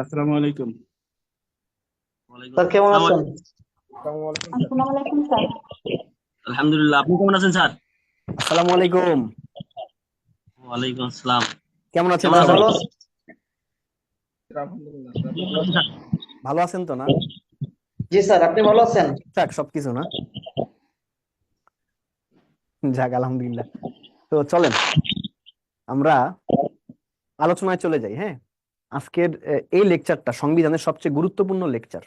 আসসালামু আলাইকুম। ওয়ালাইকুম স্যার কেমন আসসালাম। আছেন? আসসালামু আলাইকুম স্যার। আসসালামু আলাইকুম স্যার। আলহামদুলিল্লাহ, আপনি কেমন আছেন স্যার? আসসালামু আলাইকুম। ওয়ালাইকুম আসসালাম। কেমন আছেন কেমন স্যার আছেন? সবাই? ভালো আছেন? আলহামদুলিল্লাহ স্যার, আপনি আপনি ভালো কেমন আছেন আছেন? স্যার? ভালো আছেন তো না? জি স্যার, আপনি ভালো আছেন? যাক সবকিছু না, যাক আলহামদুলিল্লাহ। তো চলেন আমরা আলোচনায় চলে যাই। হ্যাঁ, আজকের এই লেকচারটা সংবিধানের সবচেয়ে গুরুত্বপূর্ণ লেকচার।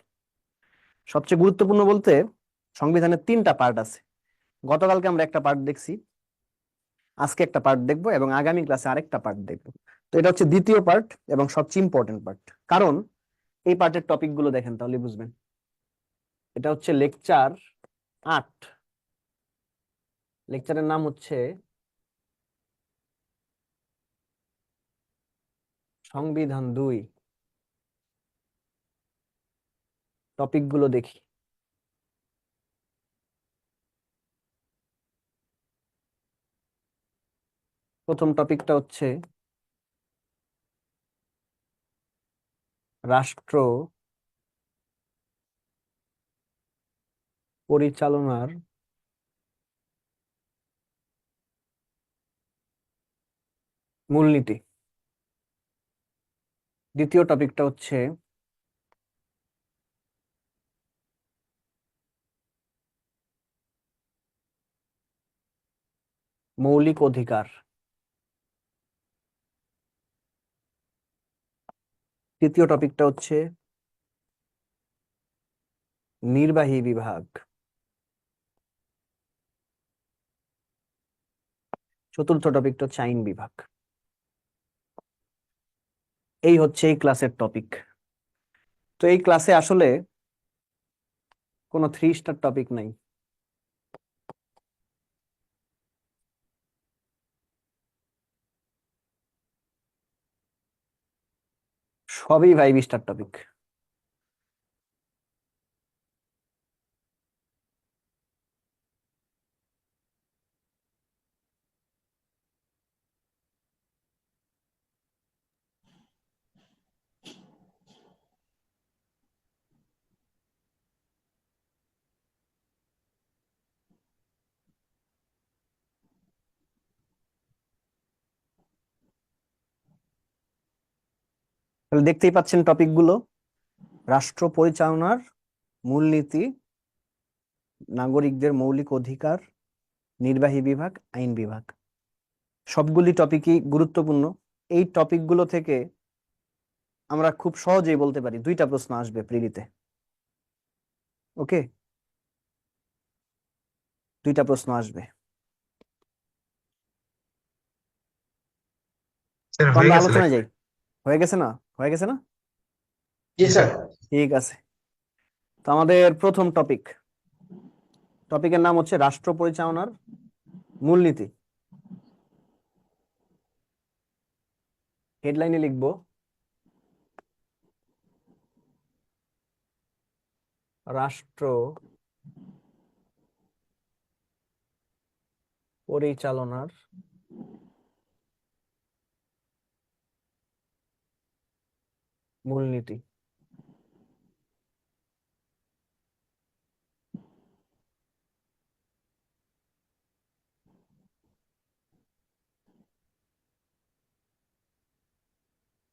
সবচেয়ে গুরুত্বপূর্ণ বলতে সংবিধানের তিনটা পার্ট আছে। গতকালকে আমরা একটা পার্ট দেখছি, আজকে একটা পার্ট দেখবো এবং আগামী ক্লাসে আরেকটা পার্ট দেখবো। তো এটা হচ্ছে দ্বিতীয় পার্ট এবং সবচেয়ে ইম্পর্টেন্ট পার্ট, কারণ এই পার্টের টপিক গুলো দেখেন তাহলে বুঝবেন। এটা হচ্ছে লেকচার 8। লেকচারের নাম হচ্ছে সংবিধান 2। টপিক গুলো দেখি। প্রথম টপিকটা হচ্ছে রাষ্ট্র পরিচালনার মূলনীতি। দ্বিতীয় টপিকটা হচ্ছে মৌলিক অধিকার। তৃতীয় টপিকটা হচ্ছে নির্বাহী বিভাগ। চতুর্থ টপিকটা হচ্ছে আইন বিভাগ। এই হচ্ছে এই ক্লাসের টপিক। তো এই ক্লাসে আসলে কোনো 3 স্টার টপিক নাই। সবই 5 স্টার টপিক। তাহলে দেখতেই পাচ্ছেন টপিক গুলো: রাষ্ট্র পরিচালনার মূলনীতি, নাগরিকদের মৌলিক অধিকার, নির্বাহী বিভাগ, আইন বিভাগ। সবগুলি টপিকই গুরুত্বপূর্ণ। এই টপিকগুলো থেকে আমরা খুব সহজেই বলতে পারি 2টা প্রশ্ন আসবে প্রিলিতে। ওকে, 2টা প্রশ্ন আসবে। স্যার তো হয়ে আমরা গেছে আলোচনায় লেখা। যাই। হয়ে গেছে না? হয়ে গেছে না? জি জি স্যার। স্যার। ঠিক আছে। তো আমাদের প্রথম টপিকের নাম হচ্ছে রাষ্ট্র পরিচালনার মূলনীতি। হেডলাইনে লিখবো রাষ্ট্র পরিচালনার মূলনীতি।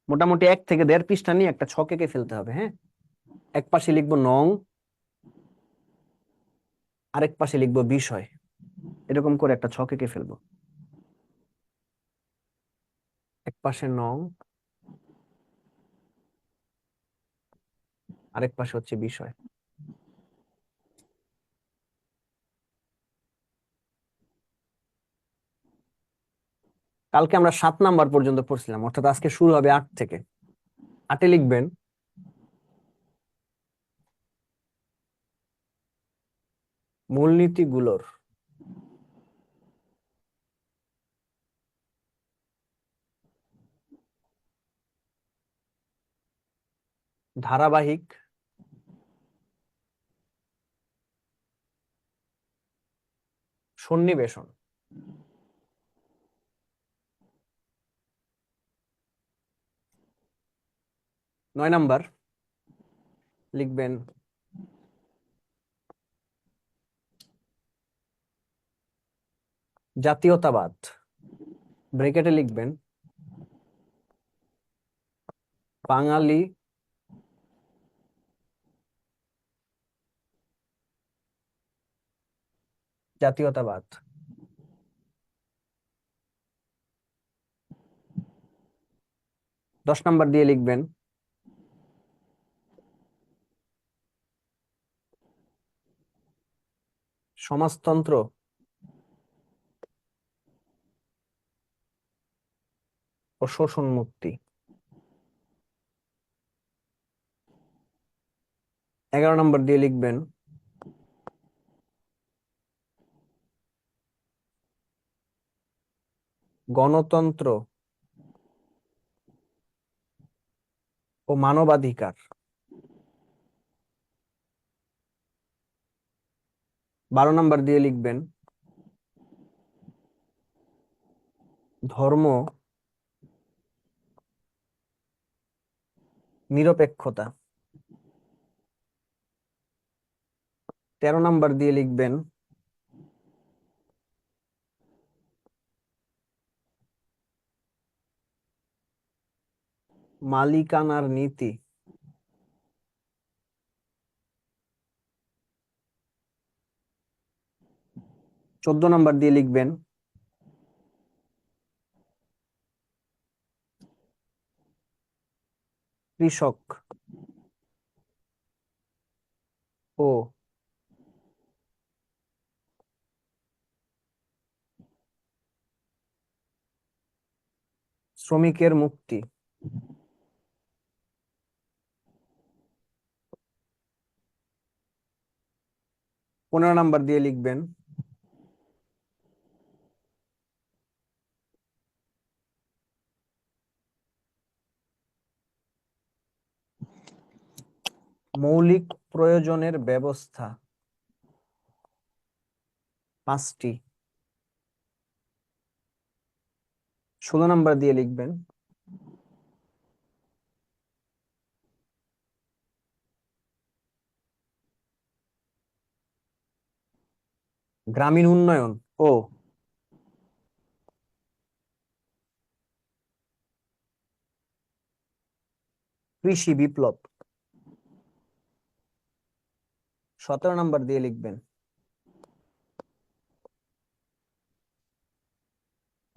মোটামুটি 1 থেকে 1.5 পৃষ্ঠা নিয়ে একটা ছক এঁকে ফেলতে হবে। হ্যাঁ, এক পাশে লিখবো নং, আরেক পাশে লিখবো বিষয়। এরকম করে একটা ছক এঁকে ফেলবো। এক পাশে নং, আরেক পাশে হচ্ছে বিষয়। কালকে আমরা 7 নাম্বার পর্যন্ত পড়ছিলাম, অর্থাৎ আজকে শুরু হবে 8 থেকে। 8-এ লিখবেন মূলনীতিগুলোর ধারাবাহিক সন্নিবেশন। 9 নাম্বার লিখবেন জাতীয়তাবাদ, ব্র্যাকেটে লিখবেন বাঙালি জাতীয়তাবাদ। 10 নাম্বার দিয়ে লিখবেন সমাজতন্ত্র ও শোষণ মুক্তি। 11 নাম্বার দিয়ে লিখবেন গণতন্ত্র ও মানবাধিকার। 12 নাম্বার দিয়ে লিখবেন ধর্ম নিরপেক্ষতা। 13 নাম্বার দিয়ে লিখবেন মালিকানার নীতি। 14 নাম্বার দিয়ে লিখবেন কৃষক ও শ্রমিকের মুক্তি। 15 নাম্বার দিয়ে লিখবেন মৌলিক প্রয়োজনের ব্যবস্থা 5টি। 16 নাম্বার দিয়ে লিখবেন গ্রামীণ উন্নয়ন ও কৃষি বিপ্লব। 17 নাম্বার দিয়ে লিখবেন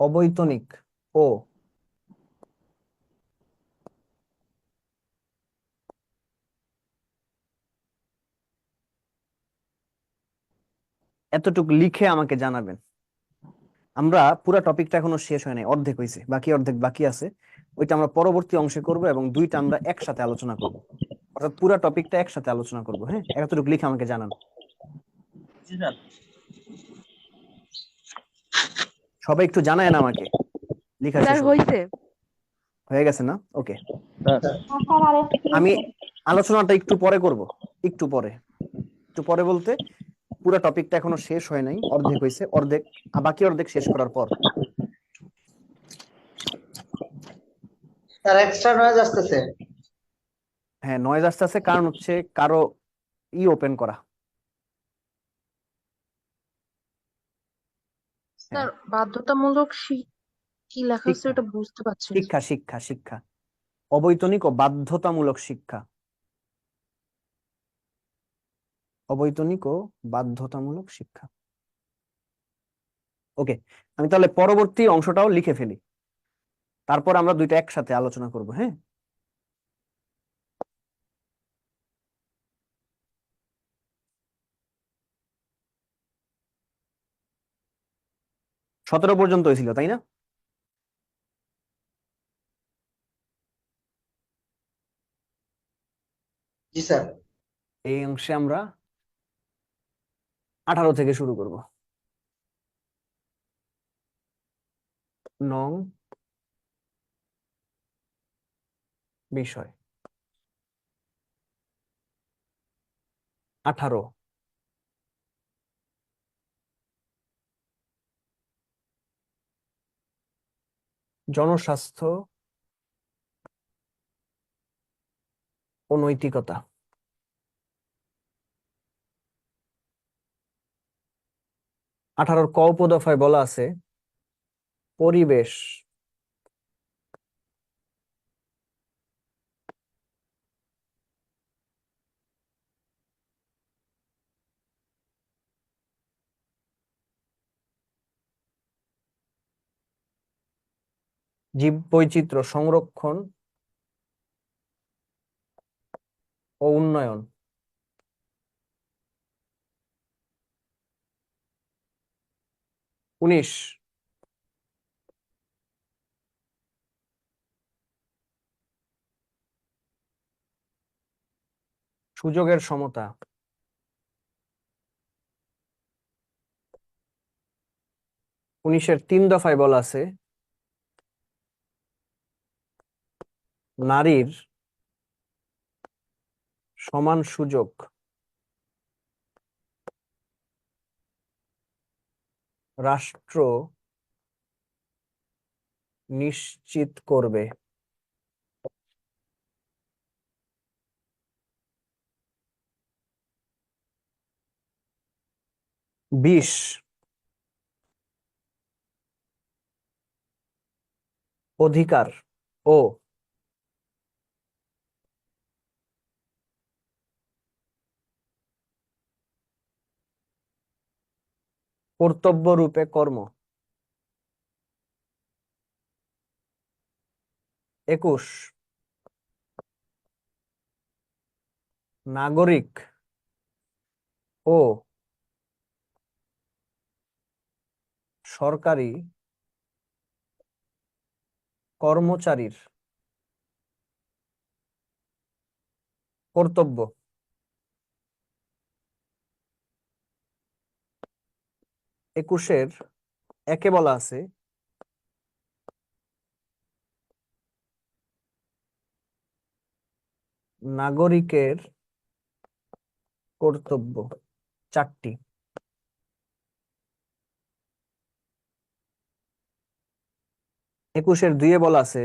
অবৈতনিক ও এতটুকু লিখে আমাকে জানাবেন। আমরা পুরো টপিকটা এখনো শেষ হয় নাই, অর্ধেক হয়েছে, বাকি অর্ধেক বাকি আছে। ওইটা আমরা পরবর্তী অংশে করব এবং দুইটা আমরা একসাথে আলোচনা করব, অর্থাৎ পুরো টপিকটা একসাথে আলোচনা করব। হ্যাঁ, এতটুকু লিখে আমাকে জানান। জি স্যার। সবাই একটু জানায় না আমাকে লেখা স্যার শেষ হলো। হইছে। হয়ে গেছে না? ওকে, স্যার আমি আলোচনাটা একটু পরে করব, একটু পরে। একটু পরে বলতে পুরো টপিকটা এখনো শেষ হয় নাই, অর্ধেক হয়েছে, অর্ধেক বাকি অর্ধেক শেষ করার পর। স্যার এক্সট্রা নয়েজ আসতেছে। হ্যাঁ, নয়েজ আসতেছে, কারণ হচ্ছে কারো ওপেন করা। স্যার বাধ্যতামূলক কি লেখা আছে শিক্ষা এটা বুঝতে পারছি না। শিক্ষা শিক্ষা শিক্ষা অবৈতনিক ও বাধ্যতামূলক শিক্ষা। অবৈতনিক ও বাধ্যতামূলক শিক্ষা। ওকে, আমি তাহলে পরবর্তী অংশটাও লিখে ফেলি, তারপর আমরা দুইটা একসাথে আলোচনা করব। হ্যাঁ, সতেরো পর্যন্ত হয়েছিল তাই না? জি স্যার। এই অংশে আমরা 18 থেকে শুরু করব। নং বিষয় 18, জনস্বাস্থ্য নৈতিকতা। আঠারোর ক উপদফায় বলা আছে পরিবেশ জীববৈচিত্র্য সংরক্ষণ ও উন্নয়ন। উনিশ, সুযোগের সমতা। উনিশের 3 দফায় বলা আছে নারীর সমান সুযোগ রাষ্ট্র নিশ্চিত করবে। 20, অধিকার ও কর্তব্য রূপে কর্ম। 21, নাগরিক ও সরকারি কর্মচারীর কর্তব্য। 21-এর 1-এ বলা আছে নাগরিকের কর্তব্য 4টি। 21-এর 2-এ বলা আছে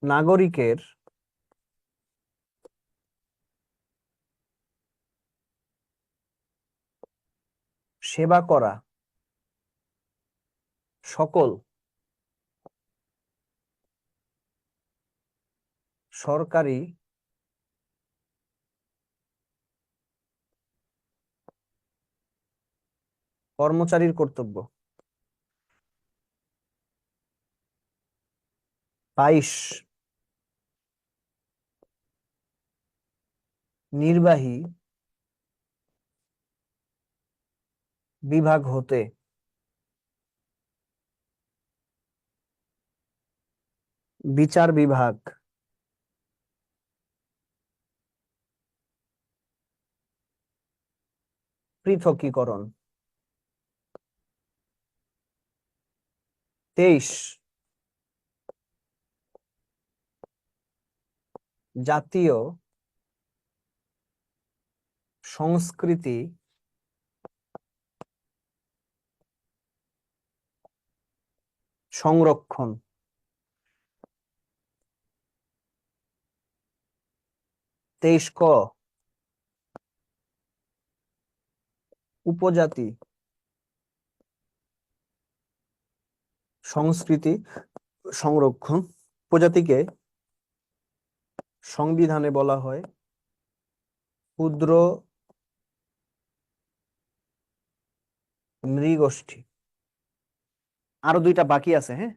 নাগরিকের সেবা করা সকল সরকারি কর্মচারীর কর্তব্য। 22, নির্বাহী বিভাগ হতে বিচার বিভাগ পৃথকীকরণ। 23, জাতীয় সংস্কৃতি সংরক্ষণ। 23 ক, উপজাতি সংস্কৃতি সংরক্ষণ। উপজাতিকে সংবিধানে বলা হয় ক্ষুদ্র নৃগোষ্ঠী। আরো 2টা বাকি আছে। হ্যাঁ,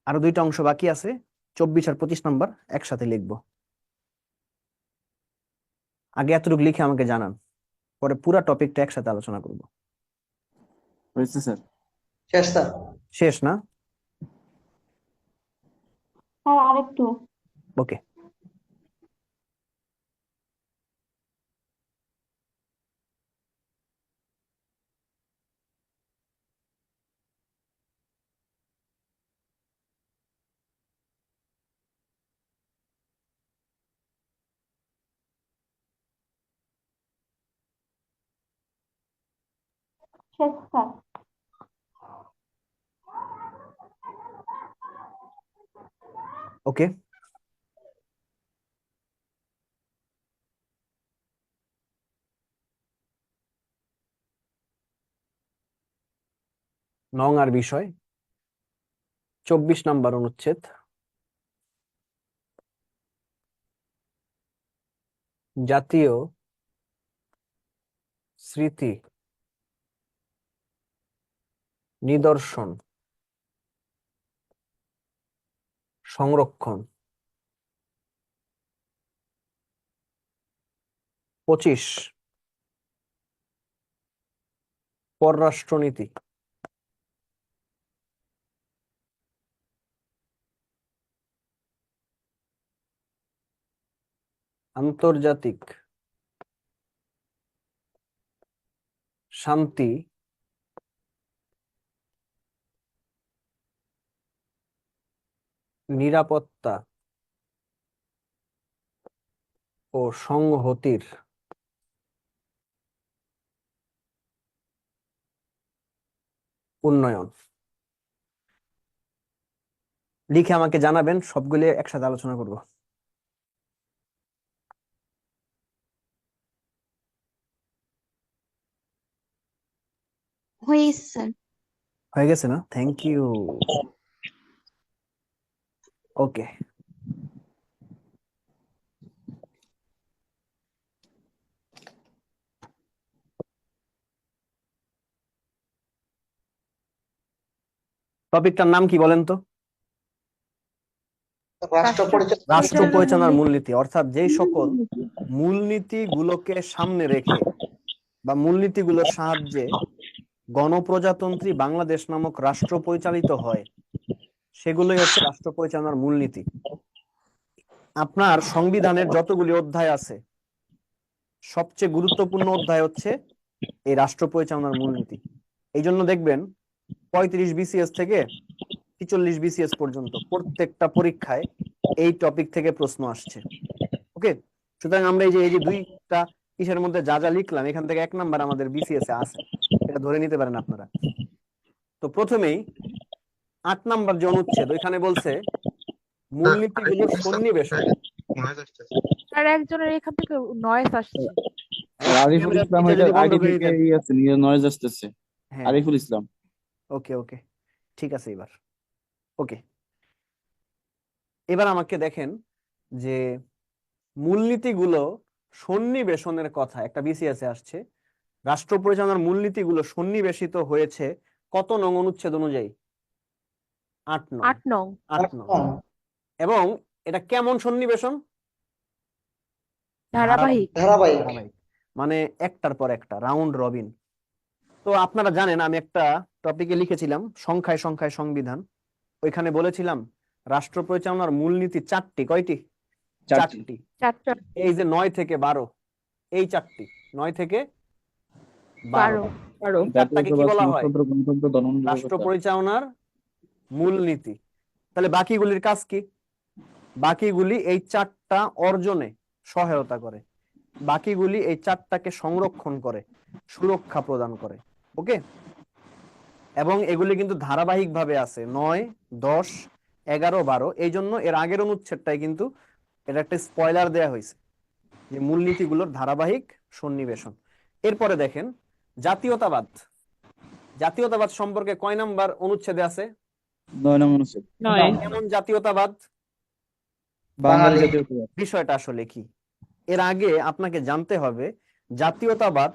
আরো 2টা অংশ বাকি আছে, 24 আর 25 নাম্বার একসাথে লিখবো। আগে এতটুকু লিখে আমাকে জানান, পরে পুরো টপিকটা একসাথে আলোচনা করব। হয়েছে স্যার। শেষ স্যার। শেষ না? স্যার আরেকটু। ওকে। শেখ স্যার। ওকে, নং আর বিষয় 24 নম্বর অনুচ্ছেদ, জাতীয় স্মৃতি নিদর্শন সংরক্ষণ। 25 পররাষ্ট্রনীতি। আন্তর্জাতিক শান্তি নিরাপত্তা ও সংহতির উন্নয়ন। লিখে আমাকে জানাবেন, সবগুলো একসাথে আলোচনা করব। হয়েছে স্যার। হয়ে গেছে না? Thank you. ওকে, টপিকটার নাম কি বলেন তো? রাষ্ট্র পরিচালনা রাষ্ট্র পরিচালনার মূলনীতি, অর্থাৎ যেই সকল মূলনীতি গুলোকে সামনে রেখে বা মূলনীতিগুলোর সাহায্যে গণপ্রজাতন্ত্রী বাংলাদেশ নামক রাষ্ট্র পরিচালিত হয়, সেগুলোই হচ্ছে রাষ্ট্র পরিচালনার মূলনীতি। আপনার সংবিধানের যতগুলি অধ্যায় আছে, সবচেয়ে গুরুত্বপূর্ণ অধ্যায় হচ্ছে এই রাষ্ট্র পরিচালনার মূলনীতি। এই জন্য দেখবেন 35 BCS থেকে 43 BCS পর্যন্ত প্রত্যেকটা পরীক্ষায় এই টপিক থেকে প্রশ্ন আসছে। ওকে, সুতরাং আমরা এই যে দুইটা কিসের মধ্যে যা যা লিখলাম, এখান থেকে 1 নাম্বার আমাদের BCS এ আছে, এটা ধরে নিতে পারেন আপনারা। তো প্রথমেই 8 নাম্বার যে অনুচ্ছেদ, ওইখানে বলছে মূলনীতিগুলো সন্নিবেশন। আর একজনের এখান থেকে নয়েজ আসছে। আরিফুল ইসলাম এটা এটা যদি বন্ধ আইডি করে থেকে দিতেন। আছে, নিয়ে নয়েজ আসতেছে। হ্যাঁ, আরিফুল ইসলাম। ওকে ওকে, ঠিক আছে। ওকে, এবার আমাকে দেখেন যে মূলনীতিগুলো সন্নিবেশনের কথা একটা BCS এ আসছে। রাষ্ট্র পরিচালনার মূলনীতিগুলো সন্নিবেশিত হয়েছে কত নং অনুচ্ছেদ অনুযায়ী? 8 নং। 8 নং। 8 নং। এবং এটা কেমন সন্নিবেশন? ধারাবাহিক। ধারাবাহিক। মানে একটার পর একটা, রাউন্ড রবিন। তো আপনারা জানেন, আমি একটা টপিকে লিখেছিলাম সংখ্যায় সংখ্যায় সংবিধান। ওইখানে বলেছিলাম রাষ্ট্র পরিচালনার মূলনীতি 4টি। কয়টি? 4টি। এই যে 9 থেকে 12, এই 4টি 9 থেকে 12, এই 4টাকে কি বলা হয়? রাষ্ট্র পরিচালনার মূলনীতি। তাহলে বাকিগুলির কাজ কি? বাকিগুলি এই 4টা অর্জনে সহায়তা করে, বাকিগুলি এই 4টাকে সংরক্ষণ করে, সুরক্ষা প্রদান করে। ওকে, এবং এগুলি কিন্তু ধারাবাহিক ভাবে আছে 9, 10, 11, 12। এই জন্য এর আগের অনুচ্ছেদটাই কিন্তু এটা একটা স্পয়লার দেয়া হয়েছে যে মূলনীতিগুলোর ধারাবাহিক সন্নিবেশন। এরপরে দেখেন জাতীয়তাবাদ। জাতীয়তাবাদ সম্পর্কে কয় নাম্বার অনুচ্ছেদে আছে? 9 নং অনুচ্ছেদ। কেমন জাতীয়তাবাদ? বাঙালি জাতীয়তাবাদ। বিষয়টা আসলে কি? এর আগে আপনাকে জানতে হবে জাতীয়তাবাদ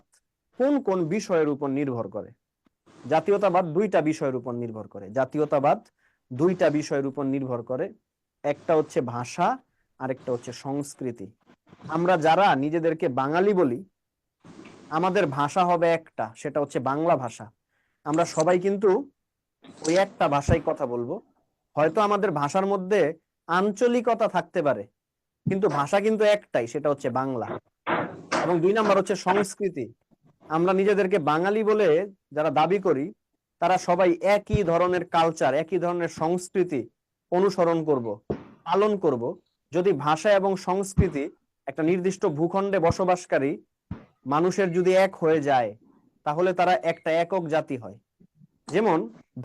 কোন কোন বিষয়ের উপর নির্ভর করে। জাতীয়তাবাদ 2টা বিষয়ের উপর নির্ভর করে। জাতীয়তাবাদ 2টা বিষয়ের উপর নির্ভর করে। একটা হচ্ছে ভাষা, আর একটা হচ্ছে সংস্কৃতি। আমরা যারা নিজেদেরকে বাঙালি বলি, আমাদের ভাষা হবে একটা, সেটা হচ্ছে বাংলা ভাষা। আমরা সবাই কিন্তু ওই একটা ভাষায় কথা বলবো। হয়তো আমাদের ভাষার মধ্যে আঞ্চলিকতা থাকতে পারে, কিন্তু ভাষা কিন্তু একটাই, সেটা হচ্ছে বাংলা। এবং 2 নাম্বার হচ্ছে সংস্কৃতি। আমরা নিজেদেরকে বাঙালি বলে যারা দাবি করি, তারা সবাই একই ধরনের কালচার, একই ধরনের সংস্কৃতি অনুসরণ করব, পালন করব। যদি ভাষা এবং সংস্কৃতি একটা নির্দিষ্ট ভূখণ্ডে বসবাসকারী মানুষের যদি এক হয়ে যায়, তাহলে তারা একটা একক জাতি হয়। যেমন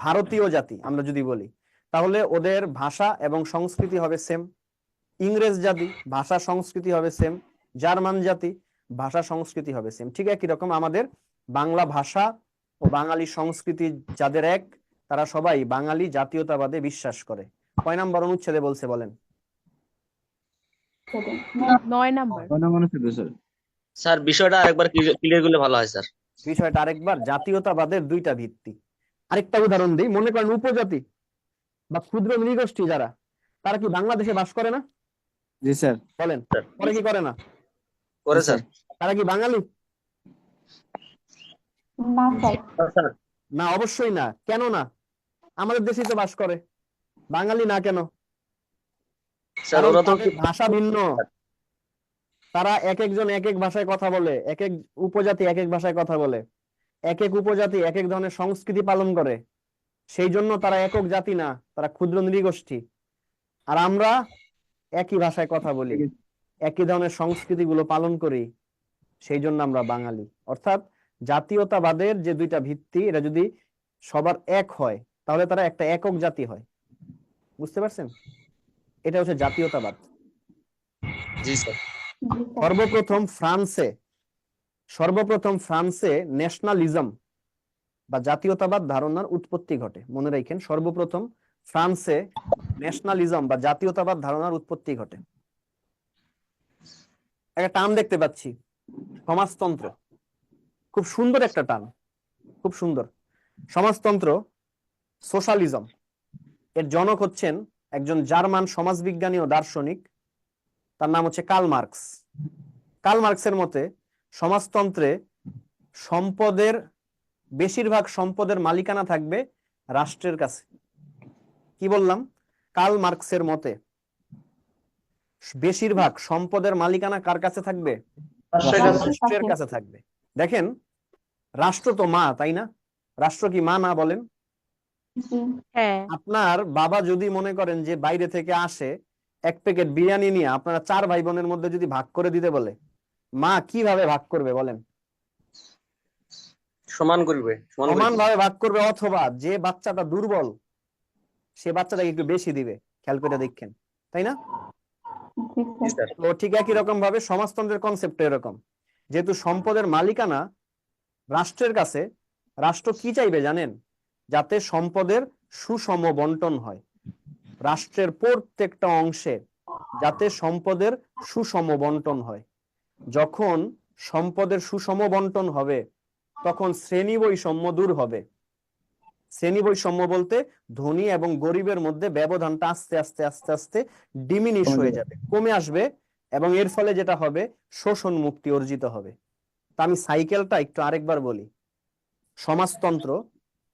ভারতীয় জাতি আমরা যদি বলি, তাহলে ওদের ভাষা এবং সংস্কৃতি হবে সেম। ইংরেজ জাতি, ভাষা সংস্কৃতি হবে সেম। জার্মান জাতি, ভাষা সংস্কৃতি হবে সেম। ঠিক একই রকম আমাদের বাংলা ভাষা ও বাঙালি সংস্কৃতি যাদের এক, তারা সবাই বাঙালি জাতীয়তাবাদে বিশ্বাস করে। কয় নাম্বার অনুচ্ছেদে বলছে বলেন? 9 নাম্বার। 9 নং অনুচ্ছেদে স্যার। স্যার বিষয়টা আরেকবার ক্লিয়ার করলে ভালো হয় স্যার। বিষয়টা আরেকবার, জাতীয়তাবাদের দুইটা ভিত্তি। আরেকটা উদাহরণ দিই, মনে করেন উপজাতি বা ক্ষুদ্র নৃগোষ্ঠী যারা, তারা কি বাংলাদেশে বাস করে না? জি স্যার। বলেন, করে কি করে না? করে জি স্যার। তারা কি বাঙালি? না স্যার। স্যার না, অবশ্যই না। কেন না? আমাদের দেশেই তো বাস করে, বাঙালি না কেন? স্যার কারণ ওরা তো তাদের ভাষা ভিন্ন, তারা এক একজন এক এক ভাষায় কথা বলে, এক এক উপজাতি এক এক ভাষায় কথা বলে, এক এক উপজাতি এক এক ধরনের সংস্কৃতি পালন করে। সেই জন্য তারা একক জাতি না, তারা ক্ষুদ্র নৃগোষ্ঠী। আর আমরা একই ভাষায় কথা বলি, একই ধরনের সংস্কৃতি গুলো পালন করি, সেই জন্য আমরা বাঙালি। অর্থাৎ জাতীয়তাবাদের যে দুইটা ভিত্তি, এটা যদি সবার এক হয় তাহলে তারা একটা একক জাতি হয়। বুঝতে পারছেন? এটা হচ্ছে জাতীয়তাবাদ। জি স্যার। সর্বপ্রথম ফ্রান্সে ন্যাশনালিজম বা জাতীয়তাবাদ ধারণার উৎপত্তি ঘটে। মনে রাখেন, সর্বপ্রথম ফ্রান্সে ন্যাশনালিজম বা জাতীয়তাবাদ ধারণার উৎপত্তি ঘটে। একটা টার্ম দেখতে পাচ্ছি, সমাজতন্ত্র। খুব সুন্দর একটা টার্ম, খুব সুন্দর। সমাজতন্ত্র, সোশ্যালিজম, এর জনক হচ্ছেন একজন জার্মান সমাজবিজ্ঞানী ও দার্শনিক, তার নাম হচ্ছে কার্ল মার্কস। কার্ল মার্কসের মতে সমাজতন্ত্রে বেশিরভাগ সম্পদের মালিকানা থাকবে রাষ্ট্রের কাছে। কি বললাম? কার্ল মার্কসের মতে বেশিরভাগ সম্পদের মালিকানা কার কাছে থাকবে? রাষ্ট্রের কাছে থাকবে। দেখেন, রাষ্ট্র তো মা, তাই না? রাষ্ট্র কি মা না? বলেন। হ্যাঁ। আপনার বাবা যদি মনে করেন যে বাইরে থেকে আসে এক প্যাকেট বিরিয়ানি নিয়ে আপনারা 4 ভাই বোনের মধ্যে যদি ভাগ করে দিতে বলে, মা কিভাবে ভাগ করবে বলেন? সমান করবে, সমান ভাবে ভাগ করবে, অথবা যে বাচ্চাটা দুর্বল সে বাচ্চাটাকে একটু বেশি দিবে। খেয়াল করে দেখেন, তাই না? তো ঠিক একই রকম ভাবে সমাজতন্ত্রের কনসেপ্ট এরকম। যেহেতু সম্পদের মালিকানা রাষ্ট্রের কাছে, রাষ্ট্র কি চাইবে জানেন? যাতে সম্পদের সুষম বন্টন হয়। রাষ্ট্রের প্রত্যেকটা অংশে যাতে সম্পদের সুষম বন্টন হয়। যখন সম্পদের সুষম বন্টন হবে তখন শ্রেণী বৈষম্য দূর হবে। শ্রেণী বৈষম্য বলতে ধনী এবং গরিবের মধ্যে ব্যবধানটা আস্তে আস্তে আস্তে আস্তে ডিমিনিশ হয়ে যাবে, কমে আসবে, এবং এর ফলে যেটা হবে শোষণ মুক্তি অর্জিত হবে। তা আমি সাইকেলটা একটু আরেকবার বলি। সমাজতন্ত্র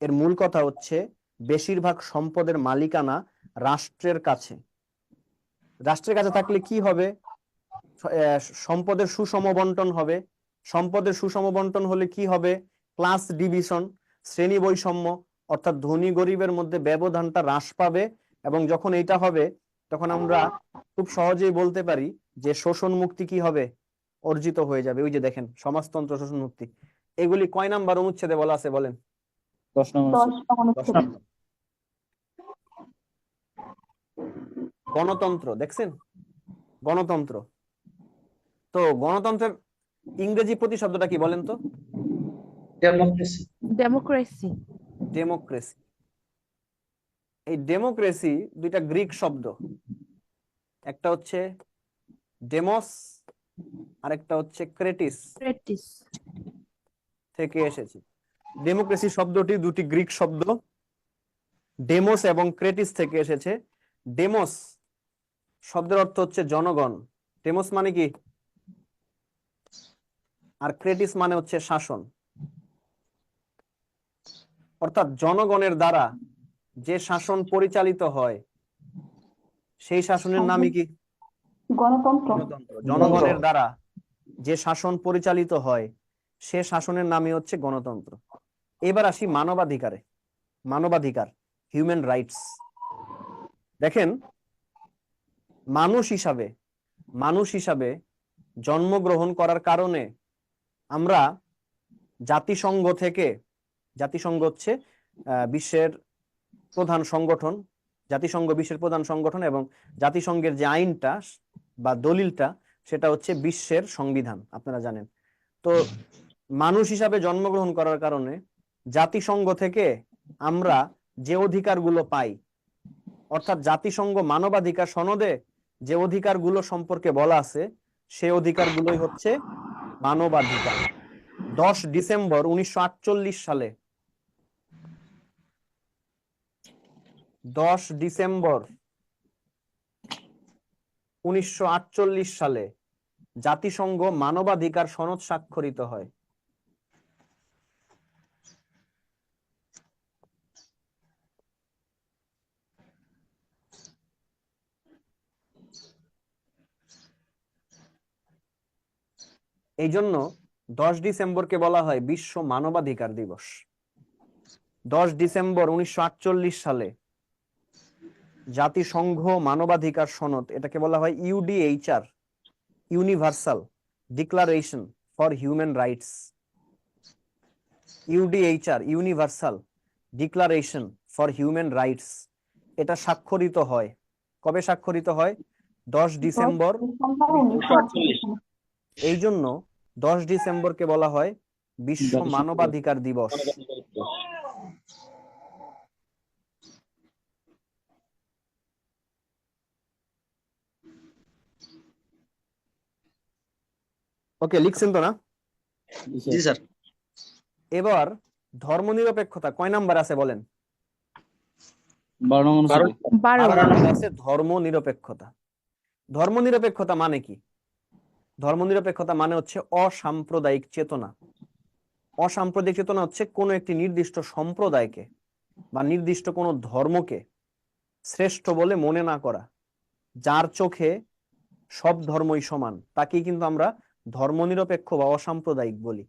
এর মূল কথা হচ্ছে বেশিরভাগ সম্পদের মালিকানা রাষ্ট্রের কাছে। রাষ্ট্রের কাছে থাকলে কি হবে? সম্পদের সুষম বন্টন হবে। সম্পদের সুষম বন্টন হলে কি হবে? ক্লাস ডিভিশন, শ্রেণী বৈষম্য, অর্থাৎ ধনী গরিবের মধ্যে ব্যবধানটা হ্রাস পাবে। এবং যখন এটা হবে তখন আমরা খুব সহজেই বলতে পারি যে শোষণ মুক্তি কি হবে? অর্জিত হয়ে যাবে। ওই যে দেখেন, সমাজতন্ত্র, শোষণ মুক্তি, এগুলি কয় নাম্বার অনুচ্ছেদে বলা আছে বলেন? 10 নং অনুচ্ছেদ। 10 নাম্বার। গণতন্ত্র দেখছেন? গণতন্ত্র। তো গণতন্ত্রের ইংরেজি প্রতিশব্দটা কি বলেন তো? ডেমোক্রেসি। ডেমোক্রেসি। এই ডেমোক্রেসি দুইটা গ্রিক শব্দ, একটা হচ্ছে ডেমোস আর একটা হচ্ছে ক্রেটিস থেকে এসেছে। ডেমোক্রেসি শব্দটি দুটি গ্রিক শব্দ, ডেমোস এবং ক্রেটিস থেকে এসেছে। ডেমোস শব্দের অর্থ হচ্ছে জনগণ, ডেমোস মানে কি, আর ক্রেটিস মানে হচ্ছে শাসন। অর্থাৎ জনগণের দ্বারা যে শাসন পরিচালিত হয় সেই শাসনের নামই কি? গণতন্ত্র। জনগণের দ্বারা যে শাসন পরিচালিত হয় সে শাসনের নামই হচ্ছে গণতন্ত্র। এবার আসি মানবাধিকারে। মানবাধিকার, হিউম্যান রাইটস। দেখেন, মানুষ হিসাবে জন্মগ্রহণ করার কারণে আমরা জাতিসংঘ থেকে, জাতিসংঘ হচ্ছে বিশ্বের প্রধান সংগঠন, জাতিসংঘ বিশ্বের প্রধান সংগঠন, এবং জাতিসংঘের যে আইনটা বা দলিলটা সেটা হচ্ছে বিশ্বের সংবিধান, আপনারা জানেন। তো মানুষ হিসাবে জন্মগ্রহণ করার কারণে জাতিসংঘ থেকে আমরা যে অধিকারগুলো পাই, অর্থাৎ জাতিসংঘ মানবাধিকার সনদে যে অধিকারগুলো সম্পর্কে বলা আছে সেই অধিকারগুলোই হচ্ছে মানবাধিকার। 10 ডিসেম্বর 1948 সালে, 10 ডিসেম্বর 1948 সালে জাতিসংঘ মানবাধিকার সনদ স্বাক্ষরিত হয়। এই জন্য 10 ডিসেম্বরকে বলা হয় বিশ্ব মানবাধিকার দিবস। 10 ডিসেম্বর 1948 সালে জাতিসংঘ মানবাধিকার সনদ, এটাকে বলা হয় UDHR, universal declaration for human rights. UDHR, universal declaration for human rights, এটা স্বাক্ষরিত হয়। কবে স্বাক্ষরিত হয়? 10 ডিসেম্বর 1948। এই জন্য 10 ডিসেম্বরকে বলা হয় বিশ্ব মানবাধিকার দিবস। ওকে, লিখছেন তো না? জি স্যার। এবার ধর্মনিরপেক্ষতা কয় নাম্বার আছে বলেন? 12 নম্বর। 12 12 নাম্বার আছে ধর্মনিরপেক্ষতা। ধর্মনিরপেক্ষতা মানে কি? ধর্মনিরপেক্ষতা মানে হচ্ছে অসাম্প্রদায়িক চেতনা। অসাম্প্রদায়িক চেতনা হচ্ছে কোনো একটি নির্দিষ্ট সম্প্রদায়কে বা নির্দিষ্ট কোনো ধর্মকে শ্রেষ্ঠ বলে মনে না করা। যার চোখে সব ধর্মই সমান তাকেই কিন্তু আমরা ধর্মনিরপেক্ষ বা অসাম্প্রদায়িক বলি।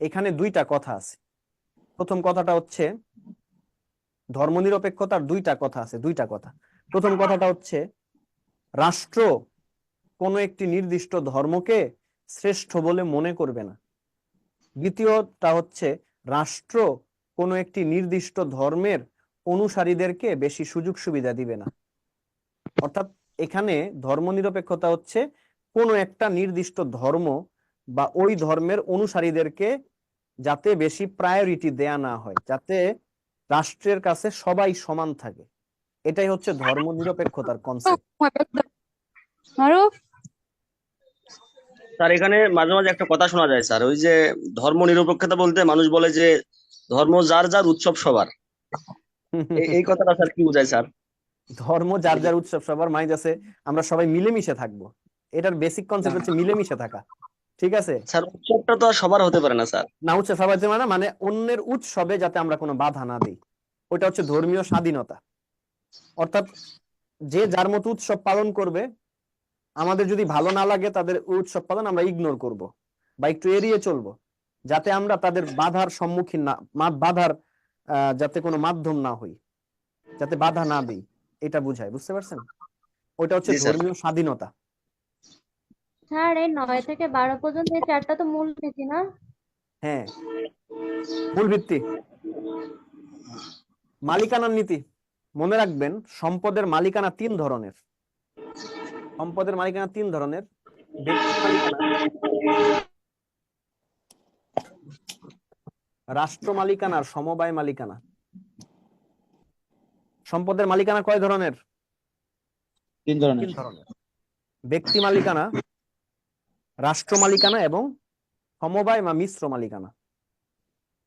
এখানে দুইটা কথা আছে। প্রথম কথাটা হচ্ছে ধর্মনিরপেক্ষতার দুইটা কথা আছে, দুইটা কথা। প্রথম কথাটা হচ্ছে রাষ্ট্র কোনো একটি নির্দিষ্ট ধর্মকে শ্রেষ্ঠ বলে মনে করবে না। দ্বিতীয়টা হচ্ছে রাষ্ট্র কোনো একটি নির্দিষ্ট ধর্মের অনুসারীদেরকে বেশি সুযোগ সুবিধা দিবে না। অর্থাৎ এখানে ধর্মনিরপেক্ষতা হচ্ছে কোনো একটা নির্দিষ্ট ধর্ম বা ওই ধর্মের অনুসারীদেরকে যাতে বেশি প্রায়োরিটি দেয়া না হয়, যাতে রাষ্ট্রের কাছে সবাই সমান থাকে। এটাই হচ্ছে ধর্মনিরপেক্ষতার কনসেপ্ট। স্যার এখানে মাঝে মাঝে একটা কথা শোনা যায় স্যার, ওই যে ধর্ম নিরপেক্ষতা বলতে মানুষ বলে যে ধর্ম যার যার উৎসব সবার। এই কথাটা স্যার কি বোঝায় স্যার? ধর্ম যার যার উৎসব সবার মাইজ আছে, আমরা সবাই মিলেমিশে থাকবো। এটার বেসিক কনসেপ্ট হচ্ছে মিলেমিশে থাকা। ঠিক আছে স্যার উৎসবটা তো আর সবার হতে পারে না স্যার। না, উৎসব সবাই মানে অন্যের উৎসবে যাতে আমরা কোনো বাধা না দিই, ওটা হচ্ছে ধর্মীয় স্বাধীনতা। অর্থাৎ যে যার মতো উৎসব পালন করবে, আমাদের যদি ভালো না লাগে তাদের উৎসব পালন আমরা ইগনোর করব বা একটু এড়িয়ে চলবো, যাতে আমরা তাদের বাধার সম্মুখীন না, বাধার যাতে কোনো মাধ্যম না হই, যাতে বাধা না দিই, এটা বুঝায়। বুঝতে পারছেন? ওইটা হচ্ছে জি স্যার। ধর্মীয় স্বাধীনতা। স্যার এই 9 থেকে 12 পর্যন্ত এই চারটা তো মূল নীতি না? হ্যাঁ, মূল ভিত্তি। মালিকানার নীতি মনে রাখবেন, সম্পদের মালিকানা 3 ধরনের। সম্পদের মালিকানা 3 ধরনের। ব্যক্তি মালিকানা, রাষ্ট্র মালিকানা আর সমবায় মালিকানা। সম্পদের মালিকানা কয় ধরনের? 3 ধরনের। 3 ধরনের। ব্যক্তি মালিকানা, রাষ্ট্র মালিকানা এবং সমবায় বা মিশ্র মালিকানা।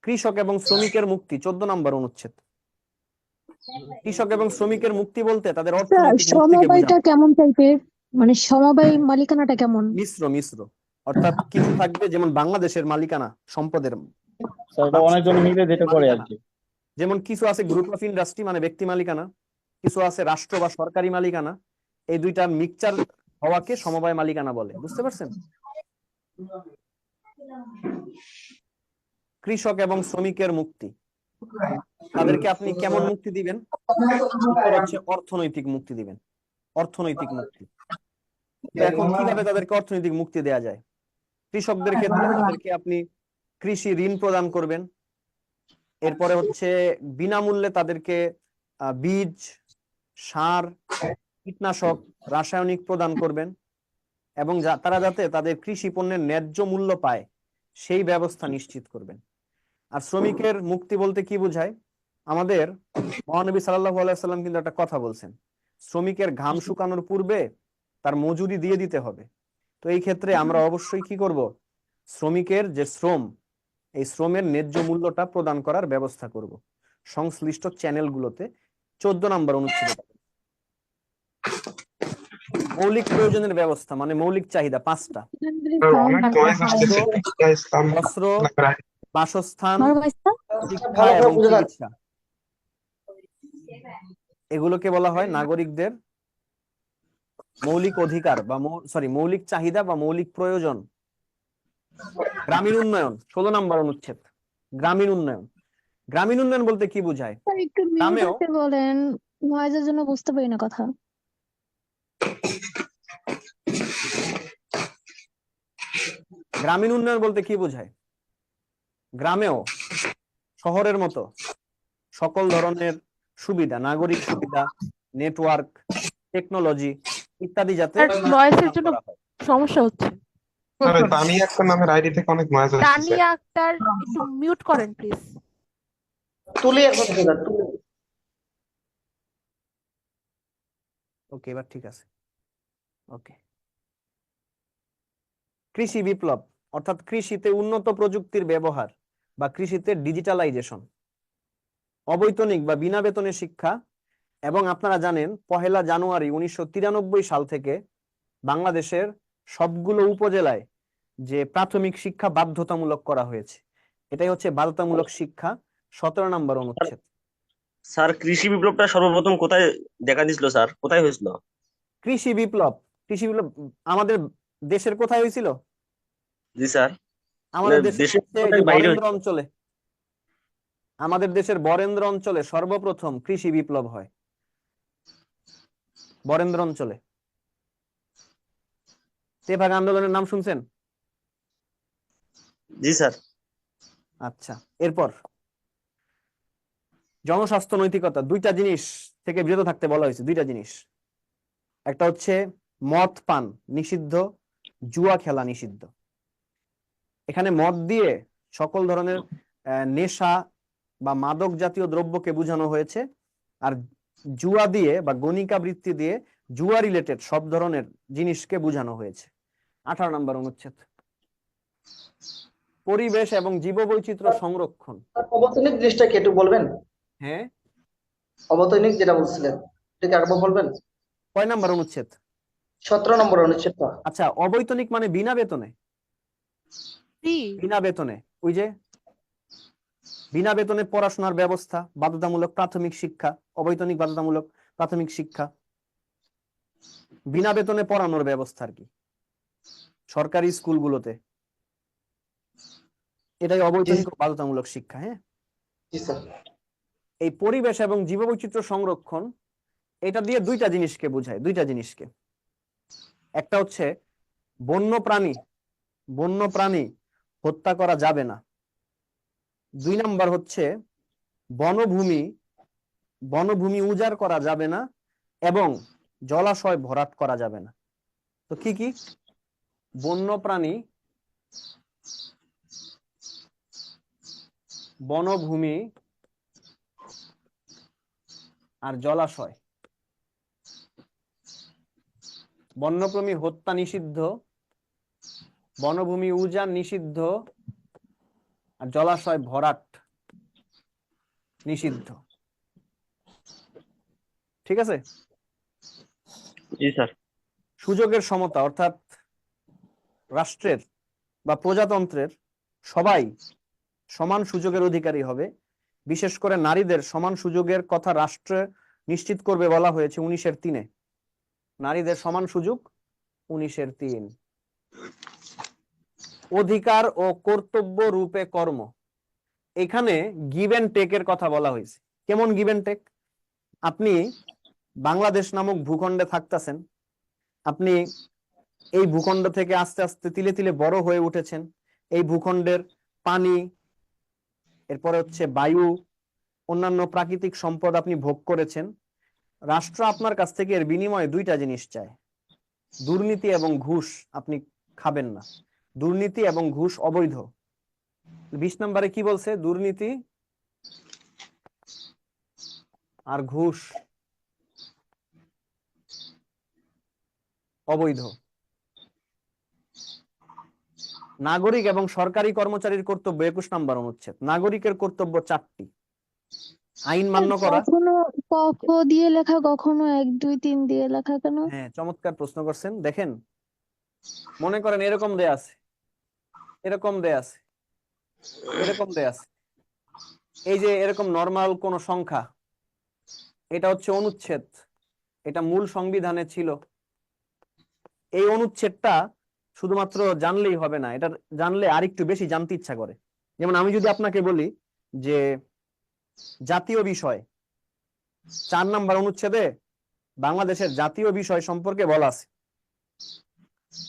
কৃষক এবং শ্রমিকের মুক্তি 14 নম্বর অনুচ্ছেদ। কৃষক এবং শ্রমিকের মুক্তি বলতে তাদের অর্থনৈতিক মুক্তিকে সমবায়টা বোঝায়। কেমন টাইপের, মানে সমবায় মালিকানাটা কেমন? মিশ্র মিশ্র, অর্থাৎ কিছু থাকবে যেমন বাংলাদেশের মালিকানা সম্পদের, স্যার এটা অনেকজন মিলে যেটা করে আর কি। যেমন কিছু আছে গ্রুপ অফ ইন্ডাস্ট্রি মানে ব্যক্তি মালিকানা, কিছু আছে রাষ্ট্র বা সরকারি মালিকানা। এই দুইটা মিক্সচার হওয়াকে সমবায় মালিকানা বলে। বুঝতে পারছেন? কৃষক এবং শ্রমিকের মুক্তি, তাদেরকে আপনি কেমন মুক্তি দিবেন? উত্তর হচ্ছে অর্থনৈতিক মুক্তি দিবেন। অর্থনৈতিক মুক্তি। তো এখন কিভাবে তাদেরকে অর্থনৈতিক মুক্তি দেয়া যায়? কৃষকদের ক্ষেত্রে তাদেরকে আপনি কৃষি ঋণ প্রদান করবেন। এরপরে হচ্ছে বিনামূল্যে তাদেরকে বীজ, সার, কীটনাশক, রাসায়নিক প্রদান করবেন এবং তারা যাতে তাদের কৃষি পণ্যের ন্যায্য মূল্য পায় সেই ব্যবস্থা নিশ্চিত করবেন। আর শ্রমিকের মুক্তি বলতে কি বোঝায়? আমাদের মহানবী সাল্লাল্লাহু আলাইহি সাল্লাম কিন্তু একটা কথা বলছেন, শ্রমিকের ঘাম শুকানোর পূর্বে তার মজুরি দিয়ে দিতে হবে। তো এই ক্ষেত্রে আমরা অবশ্যই কি করব? শ্রমিকের যে শ্রম, এই শ্রমের ন্যায্য মূল্যটা প্রদান করার ব্যবস্থা করব সংশ্লিষ্ট চ্যানেলগুলোতে। 14 নম্বর অনুচ্ছেদ। মৌলিক প্রয়োজনের ব্যবস্থা মানে মৌলিক চাহিদা 5টা: বস্ত্র, বাসস্থান, শিক্ষা এবং চিকিৎসা। এগুলোকে বলা হয় নাগরিকদের মৌলিক অধিকার বা মৌলিক চাহিদা বা মৌলিক প্রয়োজন। গ্রামীণ উন্নয়ন 16 নম্বর অনুচ্ছেদ। গ্রামীণ উন্নয়ন, গ্রামীণ উন্নয়ন বলতে কি বোঝায়? স্যার একটু মিউট গ্রামেও হতে বলেন, নয়েজের জন্য বুঝতে পারি না কথা। গ্রামীণ উন্নয়ন বলতে কি বোঝায়? গ্রামেও শহরের মতো সকল ধরনের সুবিধা, নাগরিক সুবিধা, নেটওয়ার্ক, টেকনোলজি ইত্যাদি যাতে নয়েজের জন্য করা হয়। সমস্যা হচ্ছে। তানিয়া আক্তার নামের আইডি থেকে অনেক নয়েজ আসছে। তানিয়া আক্তার একটু মিউট করেন প্লিজ। তুলি এখন তুলি। ওকে, এবার ঠিক আছে। ওকে, কৃষি বিপ্লব অর্থাৎ কৃষিতে উন্নত প্রযুক্তির ব্যবহার বা কৃষিতে ডিজিটালাইজেশন, অবৈতনিক বা বিনা বেতনের শিক্ষা। এবং আপনারা জানেন 1 জানুয়ারি 1993 সাল থেকে বাংলাদেশের সবগুলো উপজেলায় যে প্রাথমিক শিক্ষা বাধ্যতামূলক করা হয়েছে। এটাই হচ্ছে বাধ্যতামূলক শিক্ষা, 17 নম্বর অনুচ্ছেদ। স্যার কৃষি বিপ্লবটা সর্বপ্রথম কোথায় দেখা দিয়েছিল স্যার? কোথায় হয়েছিল? কৃষি বিপ্লব আমাদের দেশের কোথায় হয়েছিল? জি স্যার, আমাদের দেশের দেশের হচ্ছে এই যে বরেন্দ্র অঞ্চলে, আমাদের দেশের বরেন্দ্র অঞ্চলে সর্বপ্রথম কৃষি বিপ্লব হয় বরেন্দ্র অঞ্চলে। তেভাগা আন্দোলনের নাম শুনছেন? জি স্যার। আচ্ছা, এরপর জনস্বাস্থ্য নৈতিকতা, 2টা জিনিস থেকে বিরত থাকতে বলা হয়েছে। 2টা জিনিস, একটা হচ্ছে মদ পান নিষিদ্ধ, জুয়া খেলা নিষিদ্ধ। এখানে মদ দিয়ে সকল ধরনের নেশা বা মাদক জাতীয় দ্রব্যকে বোঝানো হয়েছে, আর জুয়া দিয়ে বা গণিকা বৃত্তি দিয়ে জুয়া রিলেটেড সব ধরনের জিনিসকে বোঝানো হয়েছে। 18 নম্বর অনুচ্ছেদ। পরিবেশ এবং জীববৈচিত্র্য সংরক্ষণ। অবৈতনিক জিনিসটা কি একটু বলবেন? হ্যাঁ, অবৈতনিক যেটা বলছিলেন ঠিক আরেকবার বলবেন? কয় নাম্বার অনুচ্ছেদ? 17 নম্বর অনুচ্ছেদটা। আচ্ছা, অবৈতনিক মানে বিনা বেতনে। বিনা বেতনে, ওই যে বিনা বেতনে পড়াশোনার ব্যবস্থা, বাধ্যতামূলক প্রাথমিক শিক্ষা, অবৈতনিক বাধ্যতামূলক প্রাথমিক শিক্ষা, বিনা বেতনে পড়ানোর ব্যবস্থা আর কি সরকারি স্কুলগুলোতে, এটাই অবৈতনিক বাধ্যতামূলক শিক্ষা। হ্যাঁ, জি স্যার। এই পরিবেশ এবং জীববৈচিত্র্য সংরক্ষণ, এটা দিয়ে 2টা জিনিসকে বোঝায়। 2টা জিনিসকে, একটা হচ্ছে বন্যপ্রাণী হত্যা করা যাবে না। 2 নাম্বার হচ্ছে বনভূমি উজাড় করা যাবে না এবং জলাশয় ভরাট করা যাবে না। তো কি কি? বন্যপ্রাণী, বনভূমি আর জলাশয়। বন্যপ্রাণী হত্যা নিষিদ্ধ, বনভূমি উজাড় নিষিদ্ধ, আর জলাশয় ভরাট নিষিদ্ধ। ঠিক আছে? জি স্যার। সুযোগের সমতা অর্থাৎ রাষ্ট্রের বা প্রজাতন্ত্রের সবাই সমান সুযোগের অধিকারী হবে। বিশেষ করে নারীদের সমান সুযোগের কথা রাষ্ট্র নিশ্চিত করবে বলা হয়েছে 19-এর 3-এ। নারীদের সমান সুযোগ 19-এর 3। অধিকার ও কর্তব্য রূপে কর্ম, এখানে গিভ এন্ড টেকের কথা বলা হয়েছে। কেমন গিভ এন্ড টেক? আপনি বাংলাদেশ নামক ভূখণ্ডে থাকতেছেন, আপনি এই ভূখণ্ড থেকে আস্তে আস্তে তিলে তিলে বড় হয়ে উঠেছেন, এই ভূখণ্ডের পানি, এরপরে হচ্ছে বায়ু, অন্যান্য প্রাকৃতিক সম্পদ আপনি ভোগ করেছেন। রাষ্ট্র আপনার কাছ থেকে এর বিনিময়ে দুইটা জিনিস চায়, দুর্নীতি এবং ঘুষ আপনি খাবেন না, দুর্নীতি এবং ঘুষ অবৈধ। 20 নম্বরে কি বলছে? দুর্নীতি আর ঘুষ অবৈধ। নাগরিক এবং সরকারি কর্মচারীর কর্তব্য 21 নম্বর অনুচ্ছেদ। নাগরিকের কর্তব্য 4টি: আইন মান্য করা। কখনো ক খ দিয়ে লেখা, কখনো 1 2 3 দিয়ে লেখা কেন? হ্যাঁ, চমৎকার প্রশ্ন করছেন। দেখেন, মনে করেন এরকম দেয়া আছে, এরকম দেয়া আছে, এরকম দেয়া আছে, এই যে এরকম নরমাল কোন সংখ্যা, এটা হচ্ছে অনুচ্ছেদ, এটা মূল সংবিধানে ছিল। এই অনুচ্ছেদটা শুধুমাত্র জানলেই হবে না, এটা জানলে আরেকটু বেশি জানতে ইচ্ছা করে। যেমন আমি যদি আপনাকে বলি যে জাতীয় বিষয়, 4 নম্বর অনুচ্ছেদে বাংলাদেশের জাতীয় বিষয় সম্পর্কে বলা আছে,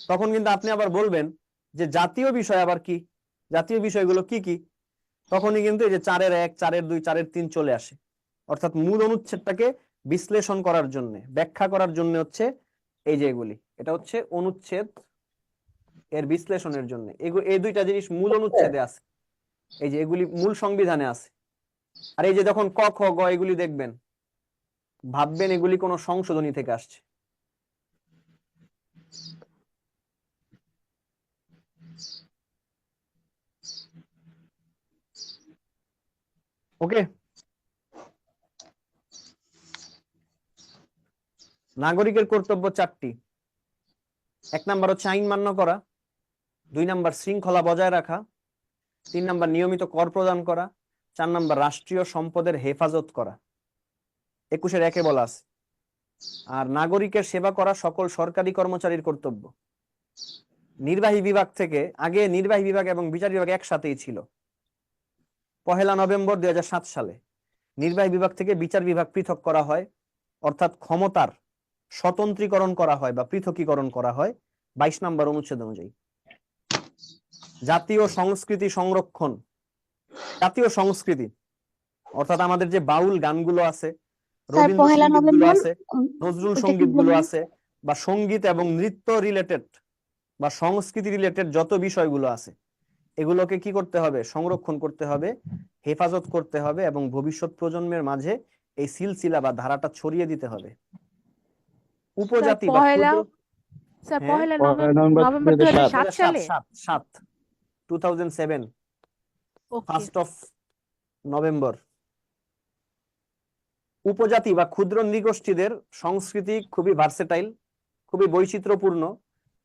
তখন কিন্তু আপনি আবার বলবেন যে জাতীয় বিষয় আবার কি, জাতীয় বিষয়গুলো কি কি, তখনই কিন্তু এই যে 4-এর 1, 4-এর 2, 4-এর 3 চলে আসে। অর্থাৎ মূল অনুচ্ছেদটাকে বিশ্লেষণ করার জন্য, ব্যাখ্যা করার জন্য হচ্ছে এই যে এগুলি, এটা হচ্ছে অনুচ্ছেদ এর বিশ্লেষণের জন্য। এই দুইটা জিনিস মূল অনুচ্ছেদে আছে, এই যে এগুলি মূল সংবিধানে আছে। আর এই যে যখন ক খ গ এগুলি দেখবেন, ভাববেন এগুলি কোনো সংশোধনী থেকে আসছে। ওকে, নাগরিকের কর্তব্য 4টি। 1 নাম্বার হচ্ছে আইন মান্য করা, 2 নাম্বার শৃঙ্খলা বজায় রাখা, 3 নাম্বার নিয়মিত কর প্রদান করা, 4 নাম্বার রাষ্ট্রীয় সম্পদের হেফাজত করা। 21-এর 1-এ বলা আছে। আর নাগরিকের সেবা করা সকল সরকারি কর্মচারীর কর্তব্য। নির্বাহী বিভাগ থেকে, আগে নির্বাহী বিভাগ এবং বিচার বিভাগ একসাথেই ছিল। 1 নভেম্বর 2007 সালে নির্বাহী বিভাগ থেকে বিচার বিভাগ পৃথক করা হয়, অর্থাৎ ক্ষমতার স্বতন্ত্রীকরণ করা হয় বা পৃথকীকরণ করা হয় 22 নম্বর অনুচ্ছেদ অনুযায়ী। জাতীয় সংস্কৃতি সংরক্ষণ। জাতীয় সংস্কৃতি অর্থাৎ আমাদের যে বাউল গানগুলো আছে, স্যার রবীন্দ্র 1 সঙ্গীত গুলো নভেম্বর আছে, নজরুল ওটা কি সঙ্গীত গুলো বললেন? আছে, বা সঙ্গীত এবং নৃত্য রিলেটেড বা সংস্কৃতি রিলেটেড যত বিষয়গুলো আছে, এগুলোকে কি করতে হবে? সংরক্ষণ করতে হবে, হেফাজত করতে হবে এবং ভবিষ্যৎ প্রজন্মের মাঝে এই সিলসিলা বা ধারাটা ছড়িয়ে দিতে হবে। উপজাতি বা পহেলা ক্ষুদ্র, স্যার হ্যাঁ, 1 নভেম্বর নভেম্বর 2007 2007 সালে। 2007 ওকে 1 নভেম্বর। উপজাতি বা ক্ষুদ্র নৃগোষ্ঠীদের সংস্কৃতি খুবই ভার্সেটাইল, খুবই বৈচিত্র্যপূর্ণ,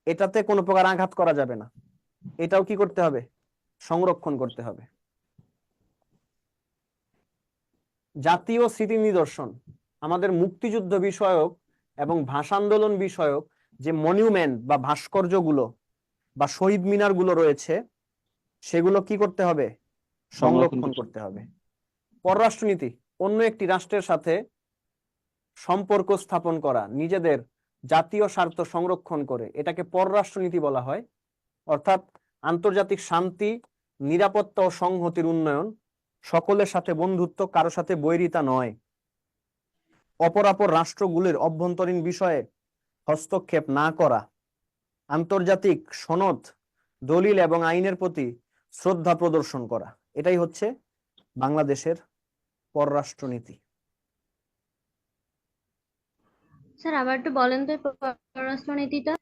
এটাতে কোনো প্রকার আঘাত করা যাবে না। এটাও কি করতে হবে? সংরক্ষণ করতে হবে। জাতীয় স্মৃতি নিদর্শন, আমাদের মুক্তিযুদ্ধ বিষয়ক এবং ভাষা আন্দোলন বিষয়ক যে মনিউমেন্ট বা ভাস্কর্যগুলো বা শহীদ মিনার গুলো রয়েছে, সেগুলো কি করতে হবে? সংরক্ষণ করতে হবে। পররাষ্ট্রনীতি, অন্য একটি রাষ্ট্রের সাথে সম্পর্ক স্থাপন করা, নিজেদের জাতীয় স্বার্থ সংরক্ষণ করে, এটাকে পররাষ্ট্রনীতি বলা হয়। অর্থাৎ আন্তর্জাতিক শান্তি, নিরাপত্তা ও সংহতির উন্নয়ন, সকলের সাথে বন্ধুত্ব, কারো সাথে বৈরিতা নয়, অপরাপর রাষ্ট্রগুলির অভ্যন্তরীণ বিষয়ে হস্তক্ষেপ না করা, আন্তর্জাতিক সনদ, দলিল এবং আইনের প্রতি শ্রদ্ধা প্রদর্শন করা, এটাই হচ্ছে বাংলাদেশের পররাষ্ট্রনীতি। স্যার আবার একটু বলেন তো পররাষ্ট্রনীতিটা।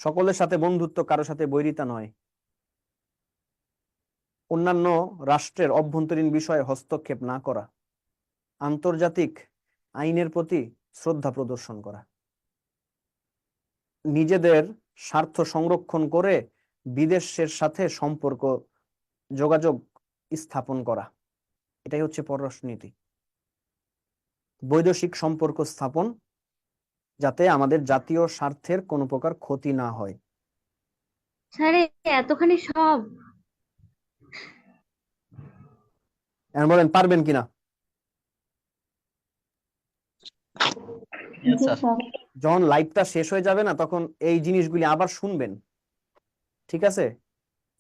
সকলের সাথে বন্ধুত্ব, কারো সাথে বৈরিতা নয়, অন্যান্য রাষ্ট্রের অভ্যন্তরীণ বিষয়ে হস্তক্ষেপ না করা, আন্তর্জাতিক আইনের প্রতি শ্রদ্ধা প্রদর্শন করা, নিজেদের স্বার্থ সংরক্ষণ করে বিদেশের সাথে সম্পর্ক যোগাযোগ স্থাপন করা, এটাই হচ্ছে পররাষ্ট্রনীতি। বৈদেশিক সম্পর্ক স্থাপন যাতে আমাদের জাতীয় স্বার্থের কোনো প্রকার ক্ষতি না হয়। স্যার এতখানি সব? এখন বলেন পারবেন কিনা? যখন লাইভটা শেষ হয়ে যাবে না, তখন এই জিনিসগুলি আবার শুনবেন, ঠিক আছে?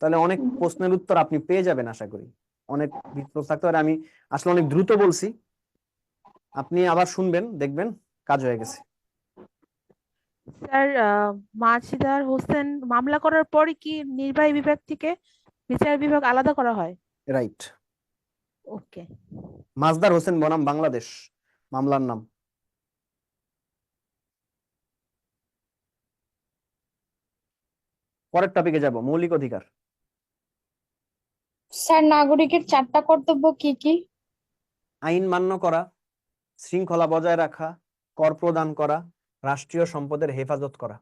তাহলে অনেক প্রশ্নের উত্তর আপনি পেয়ে যাবেন আশা করি। অনেক প্রশ্ন থাকতে পারে, আমি আসলে অনেক দ্রুত বলছি, আপনি আবার শুনবেন, দেখবেন কাজ হয়ে গেছে। স্যার মাছিদার হোসেন মামলা করার পরে কি নির্বাহী বিভাগ থেকে বিচার বিভাগ আলাদা করা হয়? রাইট। ওকে। মাজদার হোসেন বনাম বাংলাদেশ মামলার নাম। পরের টপিকে যাব, মৌলিক অধিকার। স্যার নাগরিকের 4টা কর্তব্য কি কি? আইন মান্য করা, শৃঙ্খলা বজায় রাখা, কর প্রদান করা, রাষ্ট্রীয় সম্পদের হেফাজত করা।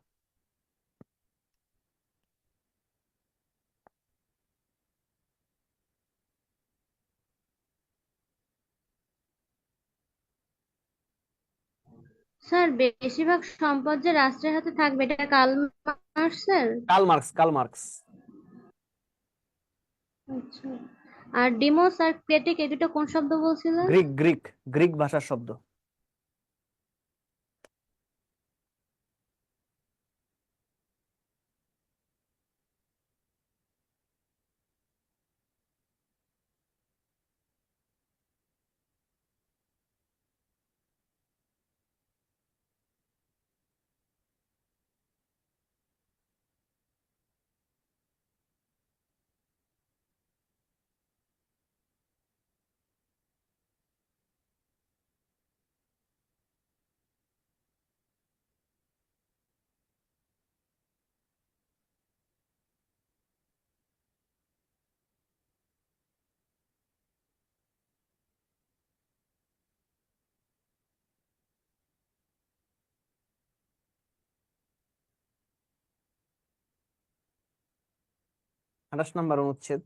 স্যার বেশিরভাগ সম্পদ যে রাষ্ট্রের হাতে থাকবে এটা কার্ল মার্কসের। Karl Marx, Karl Marx. আচ্ছা। আর ডিমোস আর ক্রেটিক এই দুটো কোন শব্দ বলছিলেন? গ্রিক, গ্রিক, গ্রিক ভাষার শব্দ। আঠাশ নম্বর অনুচ্ছেদ।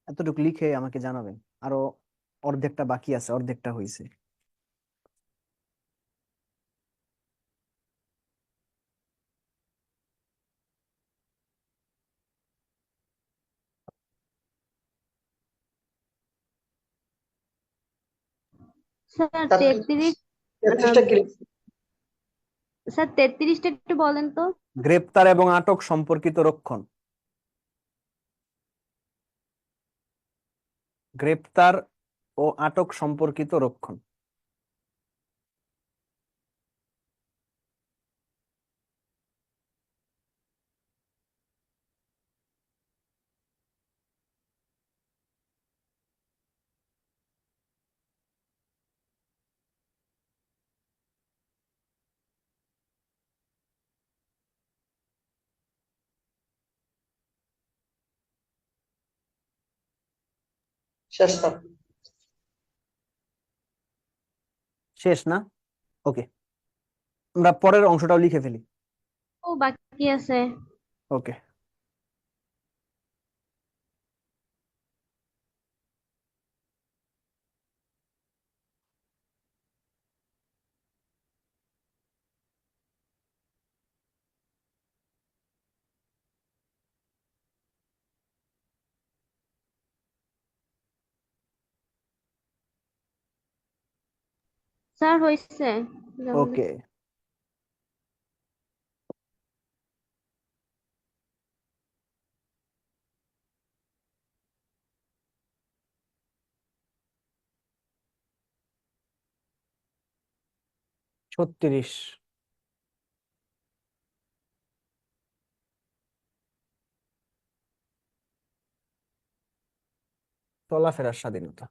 এতটুকু লিখে আমাকে জানাবেন। আরো অর্ধেকটা বাকি আছে, অর্ধেকটা হয়েছে। স্যার তার 33, 33টা কি লিখছেন? স্যার 33টা একটু বলেন তো। গ্রেপ্তার এবং আটক সম্পর্কিত রক্ষণ। গ্রেপ্তার ও আটক সম্পর্কিত রক্ষণ। শেষ স্যার। শেষ না? ওকে, আমরা পরের অংশটাও লিখে ফেলি। ও বাকি আছে। ওকে। স্যার হয়েছে। ওকে, ছত্রিশ। চলাফেরার স্বাধীনতা।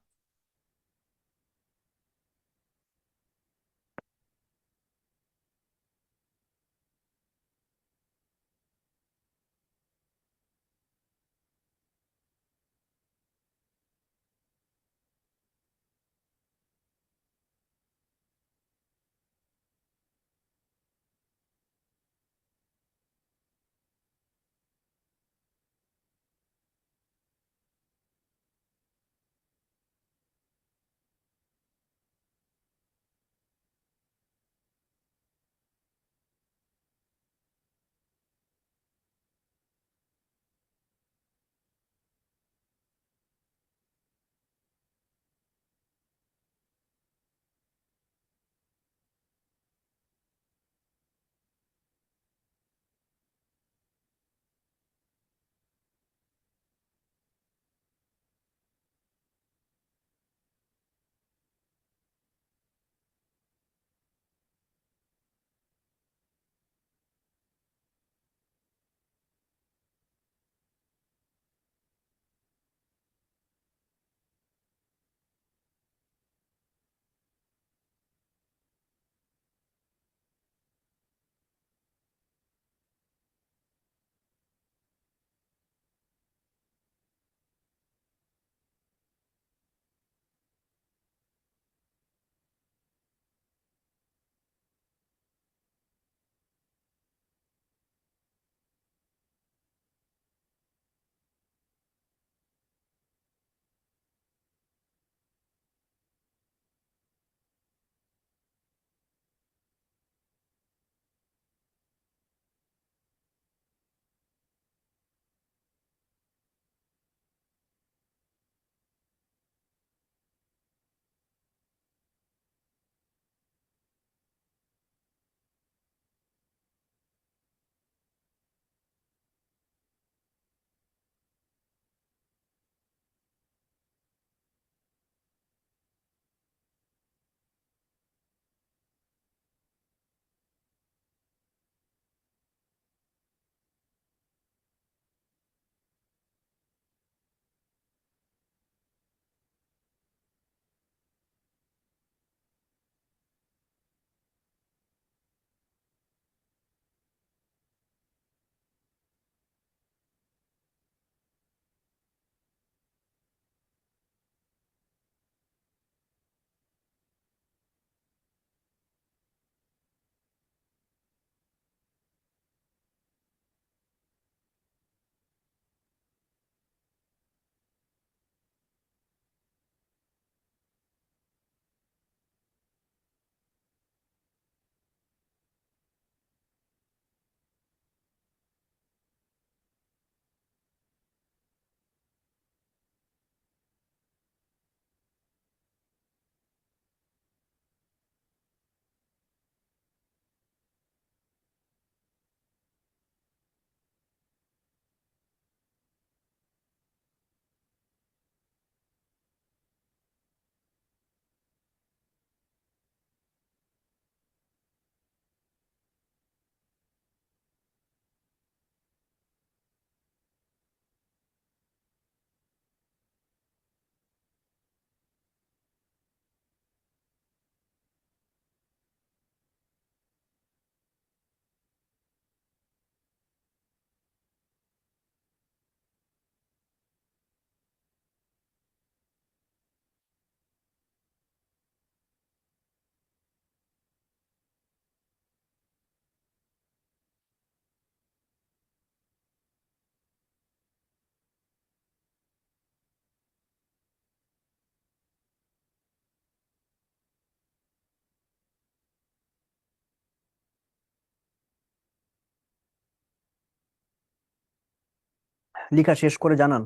লেখা শেষ করে জানান।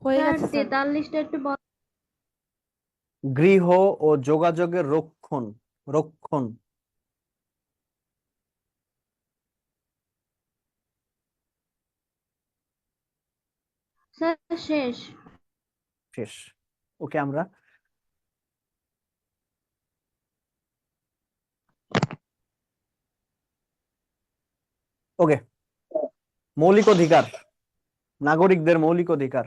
হয়ে স্যার গেছে স্যার। 43টা একটু গৃহ ও যোগাযোগের রক্ষণ রক্ষণ স্যার শেষ। শেষ। ওকে, আমরা ওকে মৌলিক অধিকার, নাগরিকদের মৌলিক অধিকার,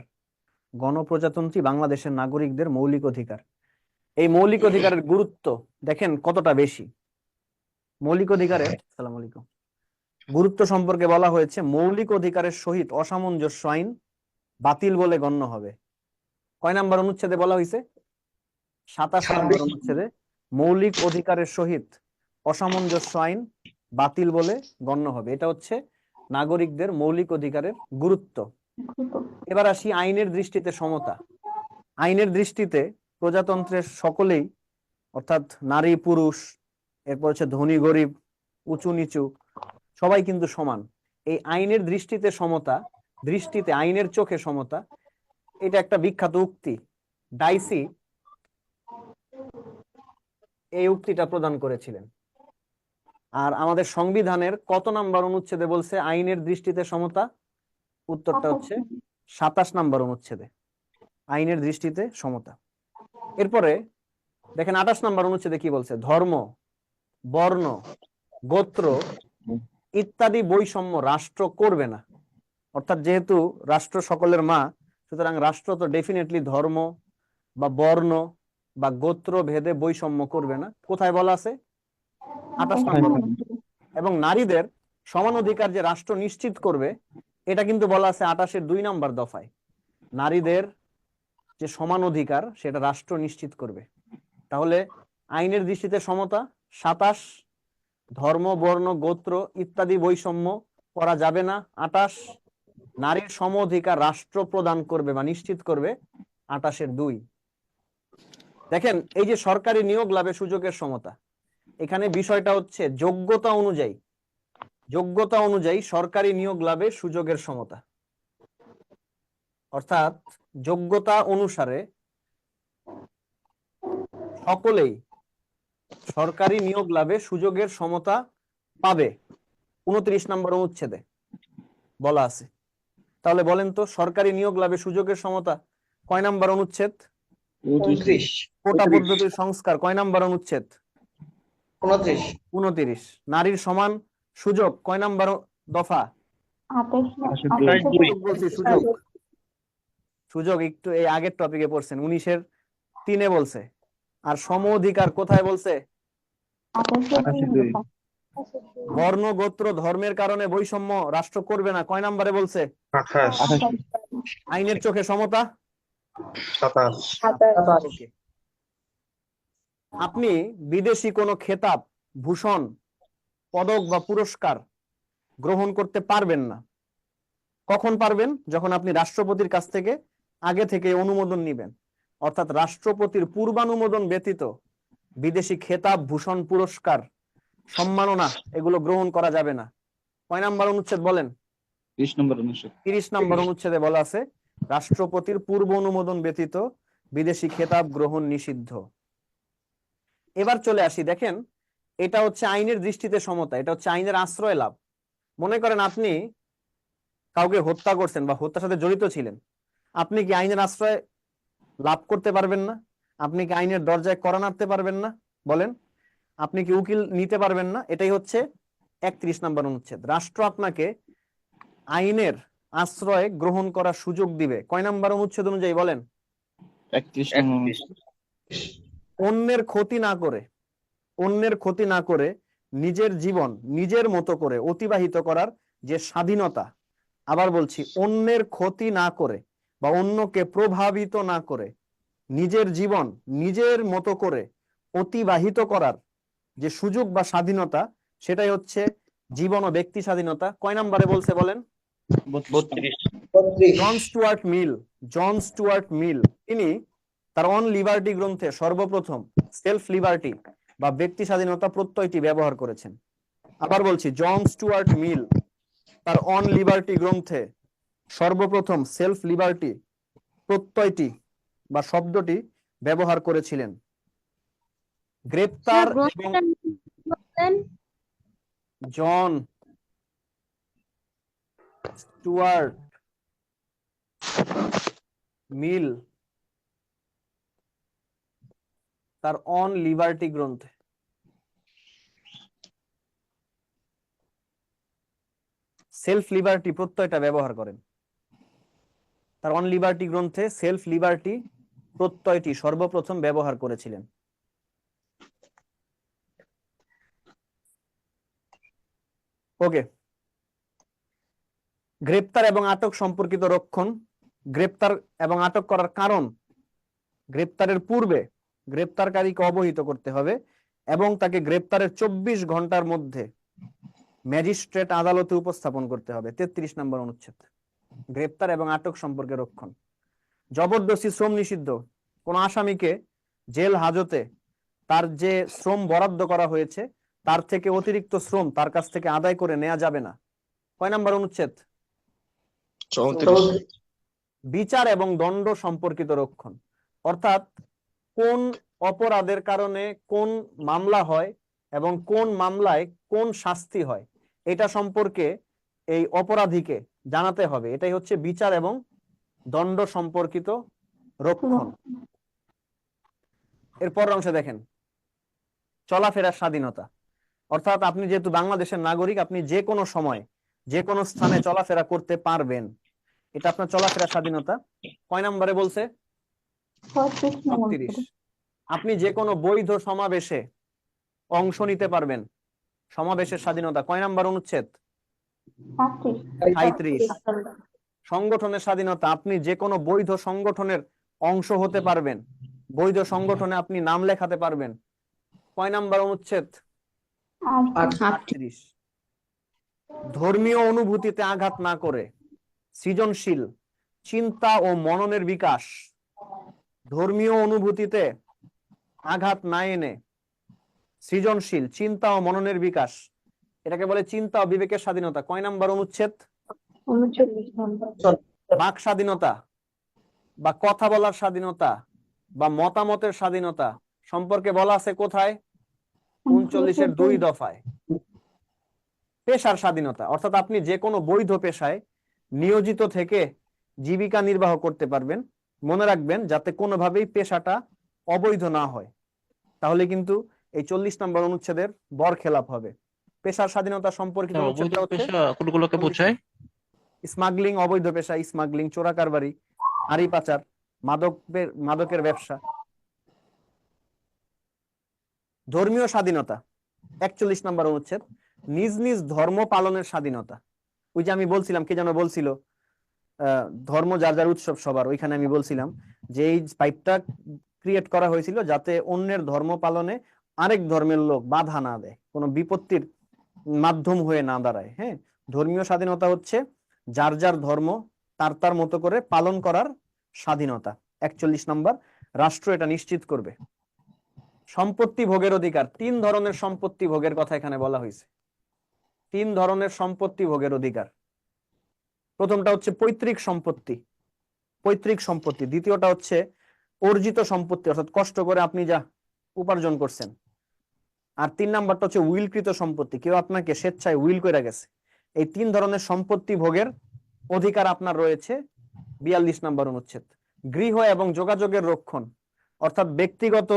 গণপ্রজাতন্ত্রী বাংলাদেশের নাগরিকদের মৌলিক অধিকার। এই মৌলিক অধিকারের গুরুত্ব দেখেন কতটা বেশি। মৌলিক অধিকারের সালাম আলাইকুম গুরুত্ব সম্পর্কে বলা হয়েছে, মৌলিক অধিকারের সহিত অসামঞ্জস্য আইন বাতিল বলে গণ্য হবে। কয় নাম্বার অনুচ্ছেদে বলা হয়েছে? 27 নম্বর অনুচ্ছেদে মৌলিক অধিকারের সহিত অসামঞ্জস্য আইন বাতিল বলে গণ্য হবে। এটা হচ্ছে নাগরিকদের মৌলিক অধিকারের গুরুত্ব। এবার আসি আইনের দৃষ্টিতে সমতা। আইনের দৃষ্টিতে প্রজাতন্ত্রের সকলেই, অর্থাৎ নারী পুরুষ, এরপর হচ্ছে ধনী গরিব, উঁচু নিচু, সবাই কিন্তু সমান। এই আইনের দৃষ্টিতে সমতা, দৃষ্টিতে আইনের চোখে সমতা, এটা একটা বিখ্যাত উক্তি। ডাইসি এই উক্তিটা প্রদান করেছিলেন। আর আমাদের সংবিধানের কত নাম্বার অনুচ্ছেদে বলছে আইনের দৃষ্টিতে সমতা? উত্তরটা হচ্ছে 27 নম্বর অনুচ্ছেদে আইনের দৃষ্টিতে সমতা। এরপরে দেখেন 28 নম্বর অনুচ্ছেদে কি বলছে? ধর্ম, বর্ণ, গোত্র ইত্যাদি বৈষম্য রাষ্ট্র করবে না। অর্থাৎ যেহেতু রাষ্ট্র সকলের মা, সুতরাং রাষ্ট্র তো ডেফিনেটলি ধর্ম বা বর্ণ বা গোত্র ভেদে বৈষম্য করবে না। কোথায় বলা আছে? 28 নম্বর। এবং নারীদের সমান অধিকার যে রাষ্ট্র নিশ্চিত করবে, এটা কিন্তু বলা আছে 28-এর 2 নম্বর দফায়। নারীদের যে সমান অধিকার সেটা রাষ্ট্র নিশ্চিত করবে। তাহলে আইনের দৃষ্টিতে সমতা 27, ধর্ম বর্ণ গোত্র ইত্যাদি বৈষম্য করা যাবে না 28, নারীর সম অধিকার রাষ্ট্র প্রদান করবে বা নিশ্চিত করবে 28-এর 2। দেখেন এই যে সরকারি নিয়োগ লাভে সুযোগের সমতা, এখানে বিষয়টা হচ্ছে যোগ্যতা অনুযায়ী সরকারি নিয়োগ লাভে সুযোগের সমতা। অর্থাৎ যোগ্যতা অনুসারে সকলেই সরকারি নিয়োগ লাভে সুযোগের সমতা পাবে, 29 নম্বর অনুচ্ছেদে বলা আছে। তাহলে বলেন তো সরকারি নিয়োগ লাভে সুযোগের সমতা কয় নাম্বার অনুচ্ছেদ? 29। কোটা পদ্ধতির সংস্কার কয় নাম্বার অনুচ্ছেদ? 29। নারীর সমান সুযোগ কয় নাম্বার দফা? সুযোগ একটু এই আগের টপিকে পড়ছেন, 19-এর 3-এ বলছে। আর সম অধিকার কোথায় বলছে? বর্ণ গোত্র ধর্মের কারণে বৈষম্য রাষ্ট্র করবে না কয় নাম্বারে বলছে? 28, আইনের চোখে সমতা 27। ওকে। আপনি বিদেশি কোনো খেতাব, ভূষণ, পদক বা পুরস্কার গ্রহণ করতে পারবেন না। কখন পারবেন? যখন আপনি রাষ্ট্রপতির কাছ থেকে আগে থেকে অনুমোদন নিবেন। অর্থাৎ রাষ্ট্রপতির পূর্বানুমোদন ব্যতীত বিদেশি খেতাব, ভূষণ, পুরস্কার, সম্মাননা এগুলো গ্রহণ করা যাবে না। কয় নাম্বার অনুচ্ছেদ বলেন? 30 নম্বর অনুচ্ছেদ। 30 নম্বর অনুচ্ছেদে বলা আছে রাষ্ট্রপতির পূর্ব অনুমোদন ব্যতীত বিদেশি খেতাব গ্রহণ নিষিদ্ধ। এবার চলে আসি, দেখেন এটা হচ্ছে আইনের দৃষ্টিতে সমতা, এটা হচ্ছে আইনের আশ্রয় লাভ। মনে করেন আপনি কাউকে হত্যা করছেন বা হত্যার সাথে জড়িত ছিলেন, আপনি কি আইনের আশ্রয় লাভ করতে পারবেন না? আপনি কি আইনের দরজায় কড়া নাড়তে পারবেন না? বলেন, আপনি কি উকিল নিতে পারবেন না? এটাই হচ্ছে 31 নম্বর অনুচ্ছেদ। রাষ্ট্র আপনাকে আইনের আশ্রয় গ্রহণ করার সুযোগ দিবে কয় নাম্বার অনুচ্ছেদ অনুযায়ী বলেন? 31 নম্বর অনুচ্ছেদ। অন্যের ক্ষতি না করে নিজের জীবন নিজের মতো করে অতিবাহিত করার যে স্বাধীনতা, আবার বলছি অন্যের ক্ষতি না করে বা অন্যকে প্রভাবিত না করে নিজের জীবন নিজের মতো করে অতিবাহিত করার যে সুযোগ বা স্বাধীনতা, সেটাই হচ্ছে জীবন ও ব্যক্তি স্বাধীনতা। কয় নাম্বারে বলছে বলেন? 32। জন স্টুয়ার্ট মিল তিনি তার অন লিবার্টি গ্রন্থে সর্বপ্রথম সেলফ লিবার্টি বা ব্যক্তি স্বাধীনতা প্রত্যয়টি ব্যবহার করেছেন। আবার বলছি, জন স্টুয়ার্ট মিল তার অন লিবার্টি গ্রন্থে সর্বপ্রথম সেলফ লিবার্টি প্রত্যয়টি বা শব্দটি ব্যবহার করেছিলেন। গ্রেপ্তার এবং গ্রন্থটার নাম কি বললেন? জন স্টুয়ার্ট মিল তার অন লিবার্টি গ্রন্থে সেলফ লিবার্টি প্রত্যয়টা ব্যবহার করেন। তার অন লিবার্টি গ্রন্থে সেলফ লিবার্টি প্রত্যয়টি সর্বপ্রথম ব্যবহার করেছিলেন। ওকে, গ্রেপ্তার এবং আটক সম্পর্কিত রক্ষণ। গ্রেপ্তার এবং আটক করার কারণ, গ্রেপ্তারের পূর্বে গ্রেপ্তারকারীকে অবহিত করতে হবে এবং তাকে গ্রেপ্তারের 24 ঘন্টার মধ্যে ম্যাজিস্ট্রেট আদালতে উপস্থাপন করতে হবে। 33 নম্বর অনুচ্ছেদ, গ্রেপ্তার এবং আটক সম্পর্কে রক্ষণ। জবরদস্তি শ্রম নিষিদ্ধ। কোন আসামিকে জেল হাজতে তার যে শ্রম বরাদ্দ করা হয়েছে তার থেকে অতিরিক্ত শ্রম তার কাছ থেকে আদায় করে নেওয়া যাবে না। কয় নম্বর অনুচ্ছেদ? 34। বিচার এবং দণ্ড সম্পর্কিত রক্ষণ, অর্থাৎ কোন অপরাধের কারণে কোন মামলা হয় এবং কোন মামলায় কোন শাস্তি হয় এটা সম্পর্কে এই অপরাধীকে জানাতে হবে। এটাই হচ্ছে বিচার এবং দণ্ড সম্পর্কিত রক্ষণ। এরপর অংশে দেখেন, চলাফেরার স্বাধীনতা। অর্থাৎ আপনি যেহেতু বাংলাদেশের নাগরিক, আপনি যে কোনো সময় যে কোনো স্থানে চলাফেরা করতে পারবেন, এটা আপনার চলাফেরার স্বাধীনতা। কয় নম্বরে বলছে? 36। আপনি যে কোনো বৈধ সমাবেশে অংশ নিতে পারবেন, সমাবেশের স্বাধীনতা। কয় নম্বর অনুচ্ছেদ? 37। সংগঠনের স্বাধীনতা, আপনি যে কোনো বৈধ সংগঠনের অংশ হতে পারবেন, বৈধ সংগঠনে আপনি নাম লেখাতে পারবেন। কয় নম্বর অনুচ্ছেদ? 38। ধর্মীয় অনুভূতিতে আঘাত না করে সৃজনশীল চিন্তা ও মননের বিকাশ। ধর্মীয় অনুভূতিতে আঘাত না এনে সৃজনশীল চিন্তা ও মননের বিকাশ, এটাকে বলে চিন্তা ও বিবেকের স্বাধীনতা। কয় নম্বর অনুচ্ছেদ? 39। বাক স্বাধীনতা বা কথা বলার স্বাধীনতা বা মতামতের স্বাধীনতা সম্পর্কে বলা আছে কোথায়? 39-এর 2 দফায়। পেশার স্বাধীনতা, অর্থাৎ আপনি যে কোনো বৈধ পেশায় নিয়োজিত থেকে জীবিকা নির্বাহ করতে পারবেন। মনে রাখবেন যাতে কোনোভাবেই পেশাটা অবৈধ না হয়, তাহলে কিন্তু এই 40 নম্বর অনুচ্ছেদের বরখেলাপ হবে। পেশার স্বাধীনতা সম্পর্কিত অনুচ্ছেদটা হচ্ছে কোনগুলোকে বোঝায়? স্মাগলিং অবৈধ পেশা, স্মাগলিং চোরাকারবারি, হাড়ি পাচার, মাদকের ব্যবসা। ধর্মীয় স্বাধীনতা 41 নম্বর অনুচ্ছেদ, নিজ নিজ ধর্ম পালনের স্বাধীনতা। ওই যে আমি বলছিলাম, কে যেন বলছিল ধর্ম যার যার উৎসব সবার, ওইখানে আমি বলছিলাম যে এই পাইপটা ক্রিয়েট করা হয়েছিল যাতে অন্যের ধর্ম পালনে আরেক ধর্মের লোক বাধা না দেয়, কোনো বিপত্তির মাধ্যম হয়ে না দাঁড়ায়। হ্যাঁ, ধর্মীয় স্বাধীনতা হচ্ছে যার যার ধর্ম তার তার মতো করে পালন করার স্বাধীনতা। 41 নম্বর, রাষ্ট্র এটা নিশ্চিত করবে। সম্পত্তি ভোগের অধিকার, 3 ধরনের সম্পত্তি ভোগের কথা এখানে বলা হয়েছে। 3 ধরনের সম্পত্তি ভোগের অধিকার। প্রথমটা হচ্ছে পৈতৃক সম্পত্তি, পৈতৃক সম্পত্তি। দ্বিতীয়টা হচ্ছে অর্জিত সম্পত্তি, অর্থাৎ কষ্ট করে আপনি যা উপার্জন করছেন। আর 3 নাম্বারটা হচ্ছে উইলকৃত সম্পত্তি, কেউ আপনাকে স্বেচ্ছায় উইল করে গেছে। এই 3 ধরনের সম্পত্তি ভোগের অধিকার আপনার রয়েছে 42 নম্বর অনুচ্ছেদ। গৃহ এবং যোগাযোগের রক্ষণ, অর্থাৎ ব্যক্তিগত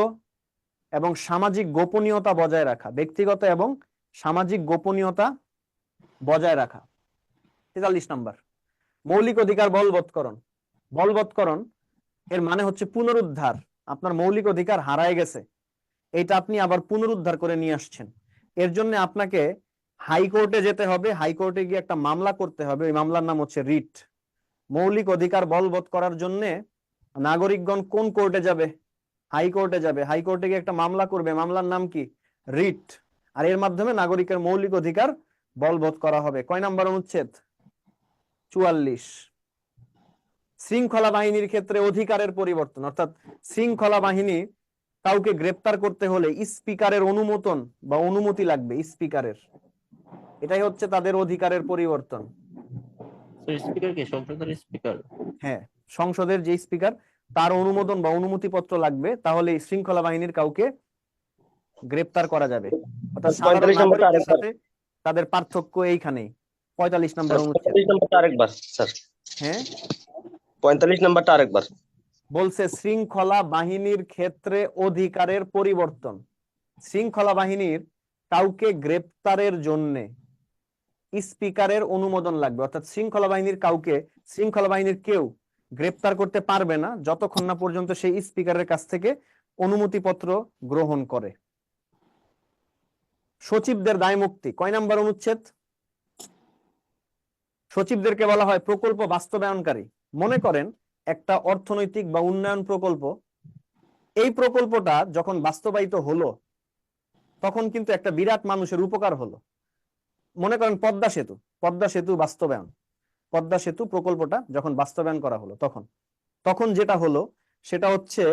এবং সামাজিক গোপনীয়তা বজায় রাখা, ব্যক্তিগত এবং সামাজিক গোপনীয়তা বজায় রাখা। 43 নম্বর, মৌলিক অধিকার বলবৎকরণ। বলবৎকরণ এর মানে হচ্ছে পুনরুদ্ধার। আপনার মৌলিক অধিকার হারায় গেছে, এটা আপনি আবার পুনরুদ্ধার করে নিয়ে আসছেন। এর জন্য আপনাকে হাইকোর্টে যেতে হবে, হাইকোর্টে গিয়ে একটা মামলা করতে হবে, ওই মামলার নাম হচ্ছে রিট। মৌলিক অধিকার বলবৎ করার জন্য নাগরিকগণ কোন কোর্টে যাবে? হাইকোর্টে যাবে। হাইকোর্টে গিয়ে একটা মামলা করবে, মামলার নাম কি? রিট। আর এর মাধ্যমে নাগরিকের মৌলিক অধিকার বলবৎ করা হবে। কয় নাম্বার অনুচ্ছেদ? 44। শৃঙ্খলা বাহিনীর ক্ষেত্রে অধিকারের পরিবর্তন, অর্থাৎ শৃঙ্খলা বাহিনী কাউকে গ্রেপ্তার করতে হলে স্পিকারের অনুমোদন বা অনুমতি লাগবে স্পিকারের, এটাই হচ্ছে তাদের অধিকারের পরিবর্তন। স্পিকার কি সংসদের স্পিকার? হ্যাঁ, সংসদের যে স্পিকার তার অনুমোদন বা অনুমতিপত্র লাগবে, তাহলে শৃঙ্খলা বাহিনীর কাউকে গ্রেপ্তার করা যাবে। অর্থাৎ সাধারণ 45 নম্বরটা নাগরিকদের আরেকবার সাথে তাদের পার্থক্য এইখানেই। 45 নম্বর স্যার, অনুচ্ছেদ। 45 নম্বরটা আরেকবার স্যার, হ্যাঁ, 45 নম্বরটা আরেকবার। বলছে শৃঙ্খলা বাহিনীর ক্ষেত্রে অধিকারের পরিবর্তন। শৃঙ্খলা বাহিনীর কাউকে গ্রেপ্তারের জন্য স্পিকারের অনুমোদন লাগবে, অর্থাৎ শৃঙ্খলা বাহিনীর কেউ গ্রেপ্তার করতে পারবে না যতক্ষণ না পর্যন্ত সেই স্পিকারের কাছ থেকে অনুমতিপত্র গ্রহণ করে। সচিবদের দায় মুক্তি, কয় নাম্বার অনুচ্ছেদ? সচিবদেরকে বলা হয় প্রকল্প বাস্তবায়নকারী। মনে করেন একটা অর্থনৈতিক বা উন্নয়ন প্রকল্প, এই প্রকল্পটা যখন বাস্তবায়িত হলো তখন কিন্তু একটা বিরাট মানুষের উপকার হলো। মনে করেন পদ্মা সেতু বাস্তবায়ন, পদ্মা সেতু প্রকল্পটা যখন বাস্তবায়ন করা হলো তখন যেটা হলো সেটা হচ্ছে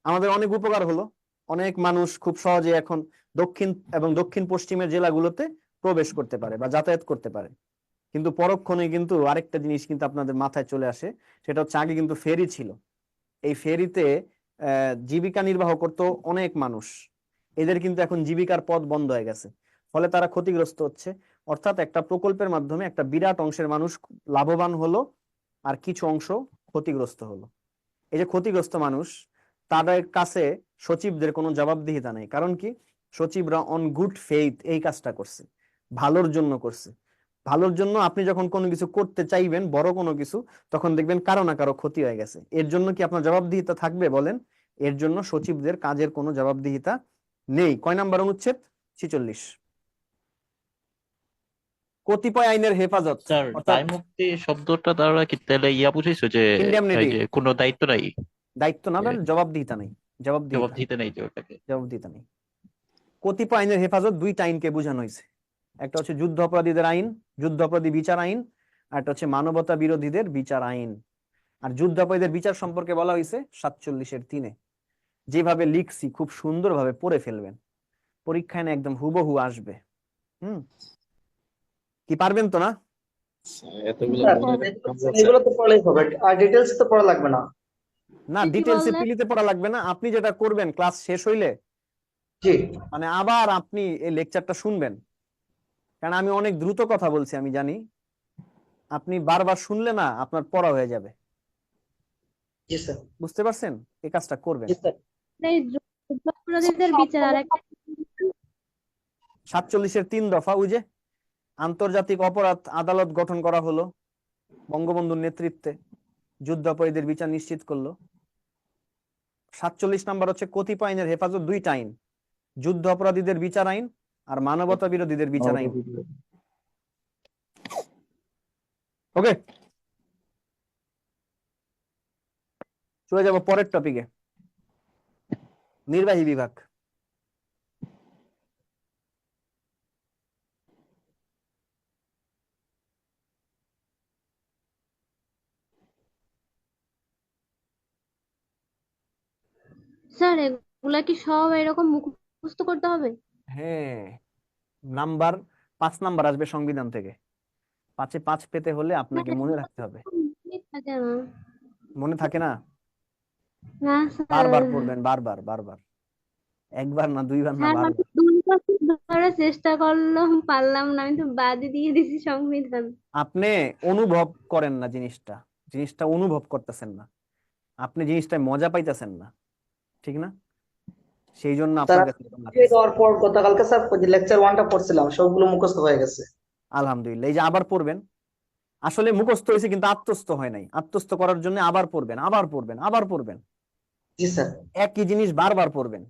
আমাদের অনেক উপকার হলো। অনেক মানুষ খুব সহজে এখন দক্ষিণ এবং দক্ষিণ পশ্চিমের জেলাগুলোতে প্রবেশ করতে পারে বা যাতায়াত করতে পারে। কিন্তু পরক্ষণে কিন্তু আরেকটা জিনিস কিন্তু আপনাদের মাথায় চলে আসে, সেটা হচ্ছে আগে কিন্তু ফেরি ছিল। এই ফেরিতে জীবিকা নির্বাহ করতো অনেক মানুষ, এদের কিন্তু এখন জীবিকার পথ বন্ধ হয়ে গেছে, ফলে তারা ক্ষতিগ্রস্ত হচ্ছে। অর্থাৎ একটা প্রকল্পের মাধ্যমে একটা বিরাট অংশের মানুষ লাভবান হলো আর কিছু অংশ ক্ষতিগ্রস্ত হলো। এই যে ক্ষতিগ্রস্ত মানুষ, তাদের কাছে সচিবদের কোনো জবাবদিহিতা নেই। কারণ কি? সচিবরা অন গুড ফেইথ এই কাজটা করছে, ভালোর জন্য করছে। ভালোর জন্য আপনি যখন কোনো কিছু করতে চাইবেন, বড় কোনো কিছু, তখন দেখবেন কারো না কারো ক্ষতি হয়ে গেছে। এর জন্য কি আপনার জবাবদিহিতা থাকবে বলেন? এর জন্য সচিবদের কাজের কোনো জবাবদিহিতা নেই। কয় নাম্বার অনুচ্ছেদ? 46। কতিপয় আইনের হেফাজত, স্যার, অর্থাৎ দায় মুক্তি শব্দটা দ্বারা কি তাহলে বুঝাইছো যে এই ইন্ডেমনিটি, যে কোনো দায়িত্ব নাই, দায়িত্ব না, জবাবদিহিতা নেই, জবাব দিতে নাই যে ওটাকে? জবাবদিহিতা নেই। কতিপয় আইনের হেফাজত দুইটা আইনকে বোঝানো হয়েছে, একটা হচ্ছে যুদ্ধ অপরাধীদের আইন, যুদ্ধ অপরাধী বিচার আইন, আর একটা হচ্ছে মানবতা বিরোধীদের বিচার আইন। আর যুদ্ধ অপরাধীদের বিচার সম্পর্কে বলা হয়েছে 47-3। যেভাবে লিখছি খুব সুন্দরভাবে পড়ে ফেলবেন, পরীক্ষায় না একদম হুবহু আসবে। কি পারবেন তো না? এতগুলো স্যার, মনে এগুলো তো পড়লেই হবে, আর ডিটেলস তো পড়া লাগবে না। না, কি ডিটেলসে বললেন? পিলিতে পড়া লাগবে না। আপনি যেটা করবেন, ক্লাস শেষ হইলে জি মানে আবার আপনি এই লেকচারটা শুনবেন, কারণ আমি অনেক দ্রুত কথা বলছি আমি জানি। আপনি বারবার শুনলে না আপনার পড়া হয়ে যাবে। জি স্যার। বুঝতে পারছেন? এই কাজটা করবেন। জি স্যার। এই যুদ্ধাপরাধীদের বিচার আর একটা 47-3 দফা, ওই যে আন্তর্জাতিক অপরাধ আদালত গঠন করা হলো বঙ্গবন্ধুর নেতৃত্বে, যুদ্ধাপরাধীদের বিচার নিশ্চিত করলো। 47 নাম্বার হচ্ছে কতিপয় আইনের হেফাজত, দুইটা আইন, যুদ্ধ অপরাধীদের বিচার আইন আর মানবতা বিরোধীদের বিচার আইন। ওকে, চলে যাব পরের টপিকে, নির্বাহী বিভাগ। স্যার, এগুলা কি সব এরকম মুখস্থ করতে হবে? হ্যাঁ, নাম্বার 5 নাম্বার আসবে সংবিধান থেকে। 5-এ 5 পেতে হলে আপনাকে মনে রাখতে হবে। মনে থাকে না। মনে থাকে না? না স্যার। বারবার পড়বেন, বারবার বারবার, একবার না, দুইবার না, স্যার, আমি বারবার। 2 বছর ধরে চেষ্টা করলাম, পারলাম না, আমি তো বাদই দিয়ে দিছি সংবিধান। আপনি অনুভব করেন না জিনিসটা, জিনিসটা অনুভব করতেছেন না, আপনি জিনিসটা মজা পাইতেছেন না, ঠিক না? সেই জন্য স্যার, আপনার কাছে এরকম লাগতেছে। দেওয়ার পর গতকালকে স্যার লেকচার 1টা পড়ছিলাম, সবগুলো মুখস্থ হয়ে গেছে। আলহামদুলিল্লাহ, এই যে আবার পড়বেন, আসলে মুখস্থ হয়েছে কিন্তু আত্মস্থ হয় নাই। আত্মস্থ করার জন্য আবার পড়বেন, আবার পড়বেন, আবার পড়বেন, জি স্যার। একই জিনিস বারবার পড়বেন,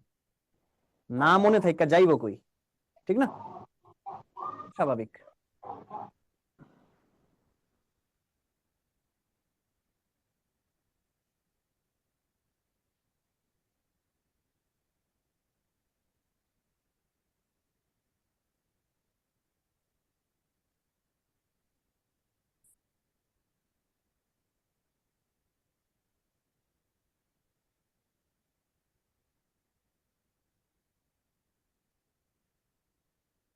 না মনে থাইকা যাইব কই, ঠিক না? স্বাভাবিক।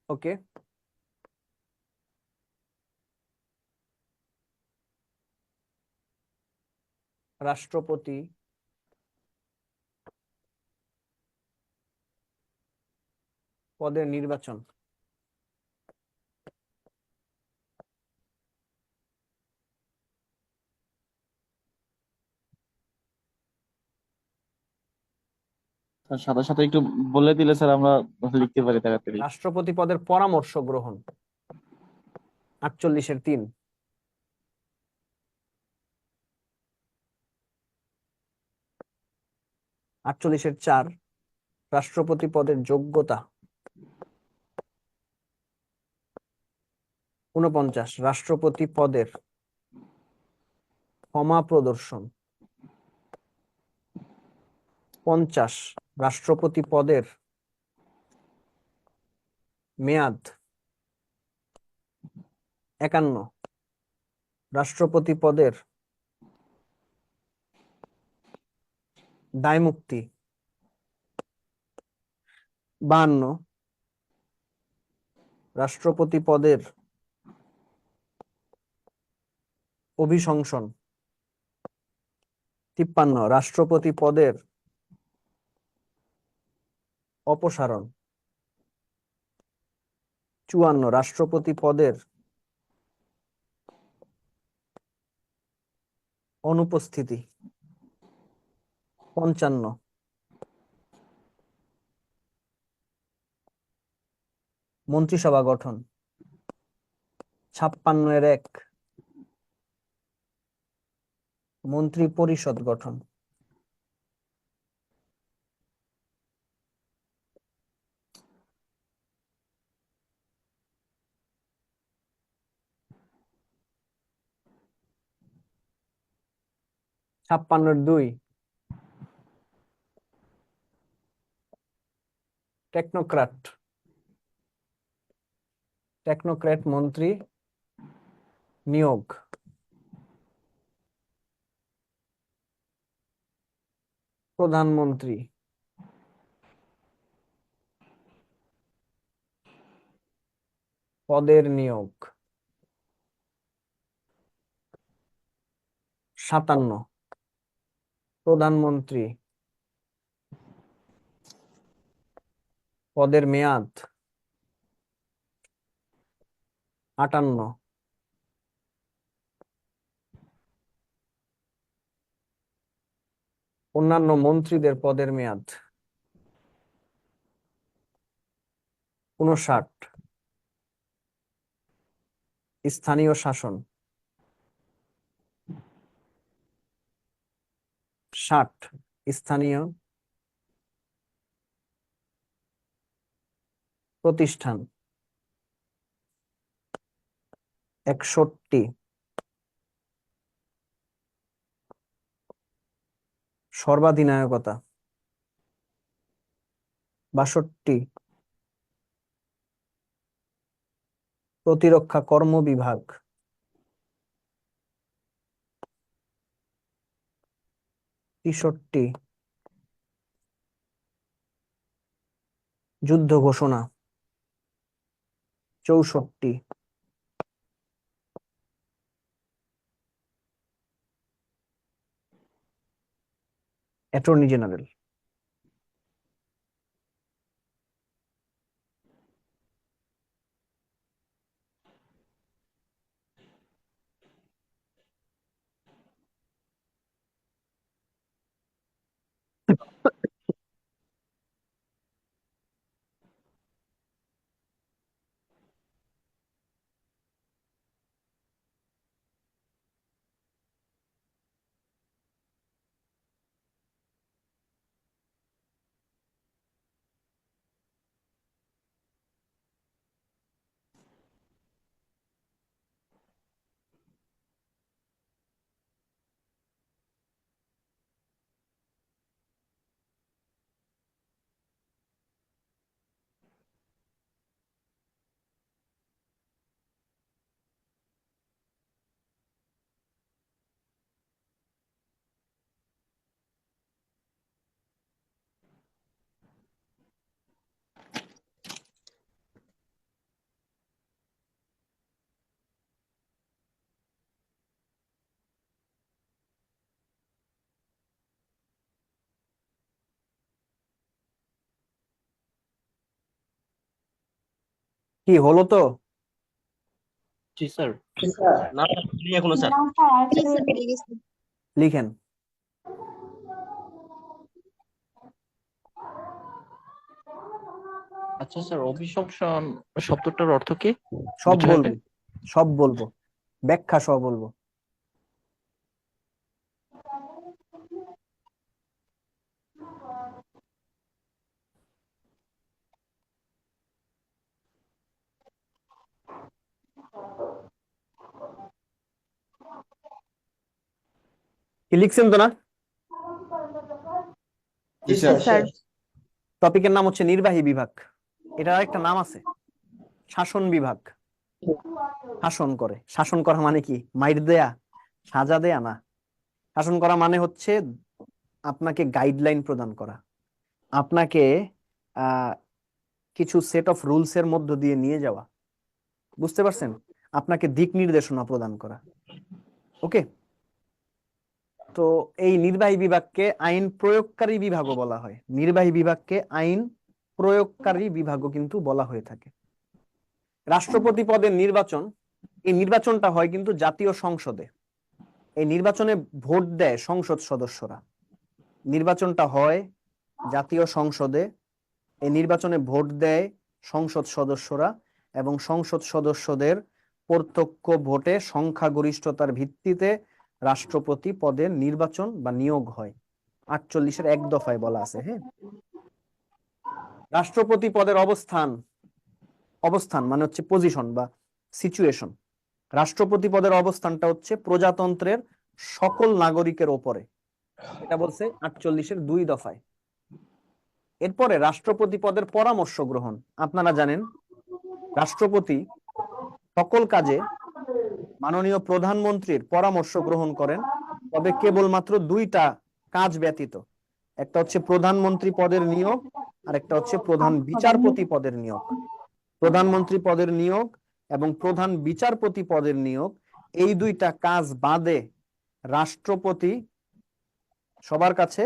ওকে, রাষ্ট্রপতি পদের নির্বাচন। স্যার সাথে সাথে একটু বলে দিলে স্যার আমরা লিখতে পারি তাড়াতাড়ি। রাষ্ট্রপতি পদের পরামর্শ গ্রহণ, 48-3। আটচল্লিশের 4, রাষ্ট্রপতি পদের যোগ্যতা। 49, রাষ্ট্রপতি পদের ক্ষমা প্রদর্শন। 50, রাষ্ট্রপতি পদের মেয়াদ। 51, রাষ্ট্রপতি পদের দায়মুক্তি। 52, রাষ্ট্রপতি পদের অভিশংসন। 53, রাষ্ট্রপতি পদের অপসারণ। 54, রাষ্ট্রপতি পদের অনুপস্থিতি। 55, মন্ত্রিসভা গঠন। 56-1, মন্ত্রী পরিষদ গঠন। ছাপ্পান্নের 2, টেকনোক্র্যাট। টেকনোক্র্যাট মন্ত্রী নিয়োগ। প্রধানমন্ত্রী পদের নিয়োগ। 57, প্রধানমন্ত্রী পদের মেয়াদ। 58, অন্যান্য মন্ত্রীদের পদের মেয়াদ। 59, স্থানীয় শাসন। 60, স্থানীয় প্রতিষ্ঠান। 61, সর্বাধিনায়কতা। 62, প্রতিরক্ষা কর্মবিভাগ। 63, যুদ্ধ ঘোষণা। 64, অ্যাটর্নি জেনারেল। কি হলো তো? জি স্যার। না এখনো স্যার। লিখেন। আচ্ছা স্যার, অভিশংসন শব্দটার অর্থ কি? সব বুঝে বলবো, সব বলবো, ব্যাখ্যা সহ বলবো। কি লিখছেন তো না? জি স্যার। স্যার। টপিকের নাম হচ্ছে নির্বাহী বিভাগ। এটার একটা নাম আছে, শাসন বিভাগ। শাসন করে, শাসন করা মানে কি? মাইর দেয়া, সাজা দেয়া না। শাসন করা মানে হচ্ছে আপনাকে গাইডলাইন প্রদান করা, আপনাকে কিছু সেট অফ রুলস এর মধ্য দিয়ে নিয়ে যাওয়া, বুঝতে পারছেন? আপনাকে দিক নির্দেশনা প্রদান করা। ওকে, তো এই নির্বাহী বিভাগকে আইন প্রয়োগকারী বিভাগও বলা হয়। নির্বাহী বিভাগকে আইন প্রয়োগকারী বিভাগও কিন্তু বলা হয়ে থাকে। রাষ্ট্রপতি পদের নির্বাচন, এই নির্বাচনটা হয় কিন্তু জাতীয় সংসদে। এই নির্বাচনে ভোট দেয় সংসদ সদস্যরা। নির্বাচনটা হয় জাতীয় সংসদে, এই নির্বাচনে ভোট দেয় সংসদ সদস্যরা এবং সংসদ সদস্যদের প্রত্যক্ষ ভোটে সংখ্যাগরিষ্ঠতার ভিত্তিতে রাষ্ট্রপতি পদের নির্বাচন বা নিয়োগ হয়। 48-এর 1 দফায় বলা আছে। হ্যাঁ, রাষ্ট্রপতি পদের অবস্থান, অবস্থান মানে হচ্ছে পজিশন বা সিচুয়েশন। রাষ্ট্রপতি পদের অবস্থানটা হচ্ছে প্রজাতন্ত্রের সকল নাগরিকের ওপরে, এটা বলছে 48-এর 2 দফায়। এরপরে রাষ্ট্রপতি পদের পরামর্শ গ্রহণ। আপনারা জানেন রাষ্ট্রপতি সকল কাজে মাননীয় প্রধানমন্ত্রীর পরামর্শ গ্রহণ করেন, তবে কেবলমাত্র 2টা কাজ ব্যতীত। একটা হচ্ছে প্রধানমন্ত্রী পদের নিয়োগ, আর একটা হচ্ছে প্রধান বিচারপতি পদের নিয়োগ। প্রধানমন্ত্রী পদের নিয়োগ এবং প্রধান বিচারপতি পদের নিয়োগ, এই 2টা কাজ বাদে রাষ্ট্রপতি সবার কাছে,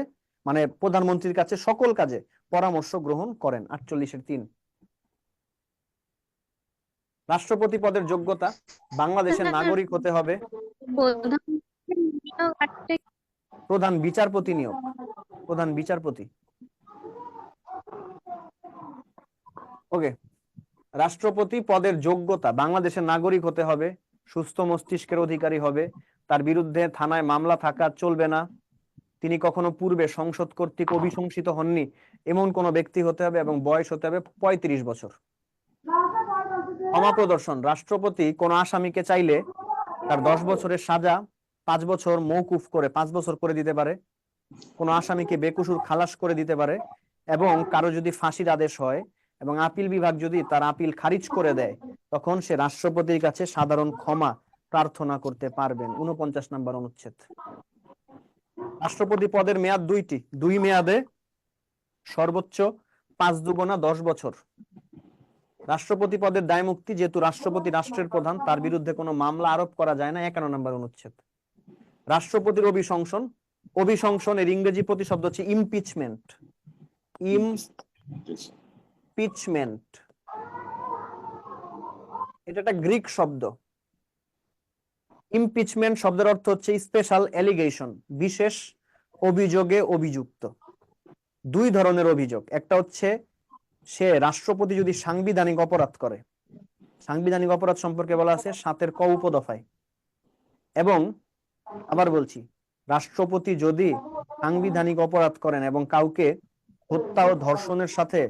মানে প্রধানমন্ত্রীর কাছে সকল কাজে পরামর্শ গ্রহণ করেন। 48-এর 3। রাষ্ট্রপতি পদের যোগ্যতা, বাংলাদেশের নাগরিক হতে হবে। প্রধান বিচারপতি নিয়োগ, প্রধান বিচারপতি। ওকে, রাষ্ট্রপতি পদের যোগ্যতা, বাংলাদেশের নাগরিক হতে হবে, সুস্থ মস্তিষ্কের অধিকারী হবে, তার বিরুদ্ধে থানায় মামলা থাকা চলবে না, তিনি কখনো পূর্বে সংসদ কর্তৃক অভিশংসিত হননি এমন কোন ব্যক্তি হতে হবে এবং বয়স হতে হবে 35 বছর। ক্ষমা প্রদর্শন, রাষ্ট্রপতি কোন আসামিকে চাইলে তার 10 বছরের সাজা 5 বছর মওকুফ করে 5 বছর করে দিতে পারে, কোন আসামিকে বেকসুর খালাস করে দিতে পারে, এবং কারো যদি ফাঁসির আদেশ হয় এবং আপিল বিভাগ যদি তার আপিল খারিজ করে দেয়, তখন সে রাষ্ট্রপতির কাছে সাধারণ ক্ষমা প্রার্থনা করতে পারবেন। 49 নম্বর অনুচ্ছেদ। রাষ্ট্রপতি পদের মেয়াদ 2টি, 2 মেয়াদে সর্বোচ্চ 5 দুগুণা 10 বছর। রাষ্ট্রপতি পদের দায় মুক্তি, যেহেতু রাষ্ট্রপতি রাষ্ট্রের প্রধান, তার বিরুদ্ধে কোনো মামলা আরোপ করা যায় না। 51 নম্বর অনুচ্ছেদ। রাষ্ট্রপতির অভিশংসন, অভিশংসনের ইংরেজি প্রতিশব্দ হচ্ছে ইমপিচমেন্ট। ইমপিচমেন্ট এটা একটা গ্রিক শব্দ। ইমপিচমেন্ট শব্দের অর্থ হচ্ছে স্পেশাল এলিগেশন, বিশেষ অভিযোগে অভিযুক্ত। 2 ধরনের অভিযোগ, একটা হচ্ছে সে রাষ্ট্রপতি যদি সাংবিধানিক অপরাধ করে, সাংবিধানিক অপরাধ সম্পর্কে বলা আছে 7-এর ক উপদফায়। এবং আবার বলছি, রাষ্ট্রপতি যদি সাংবিধানিক অপরাধ করেন এবং কাউকে হত্যা ও ধর্ষণের সাথে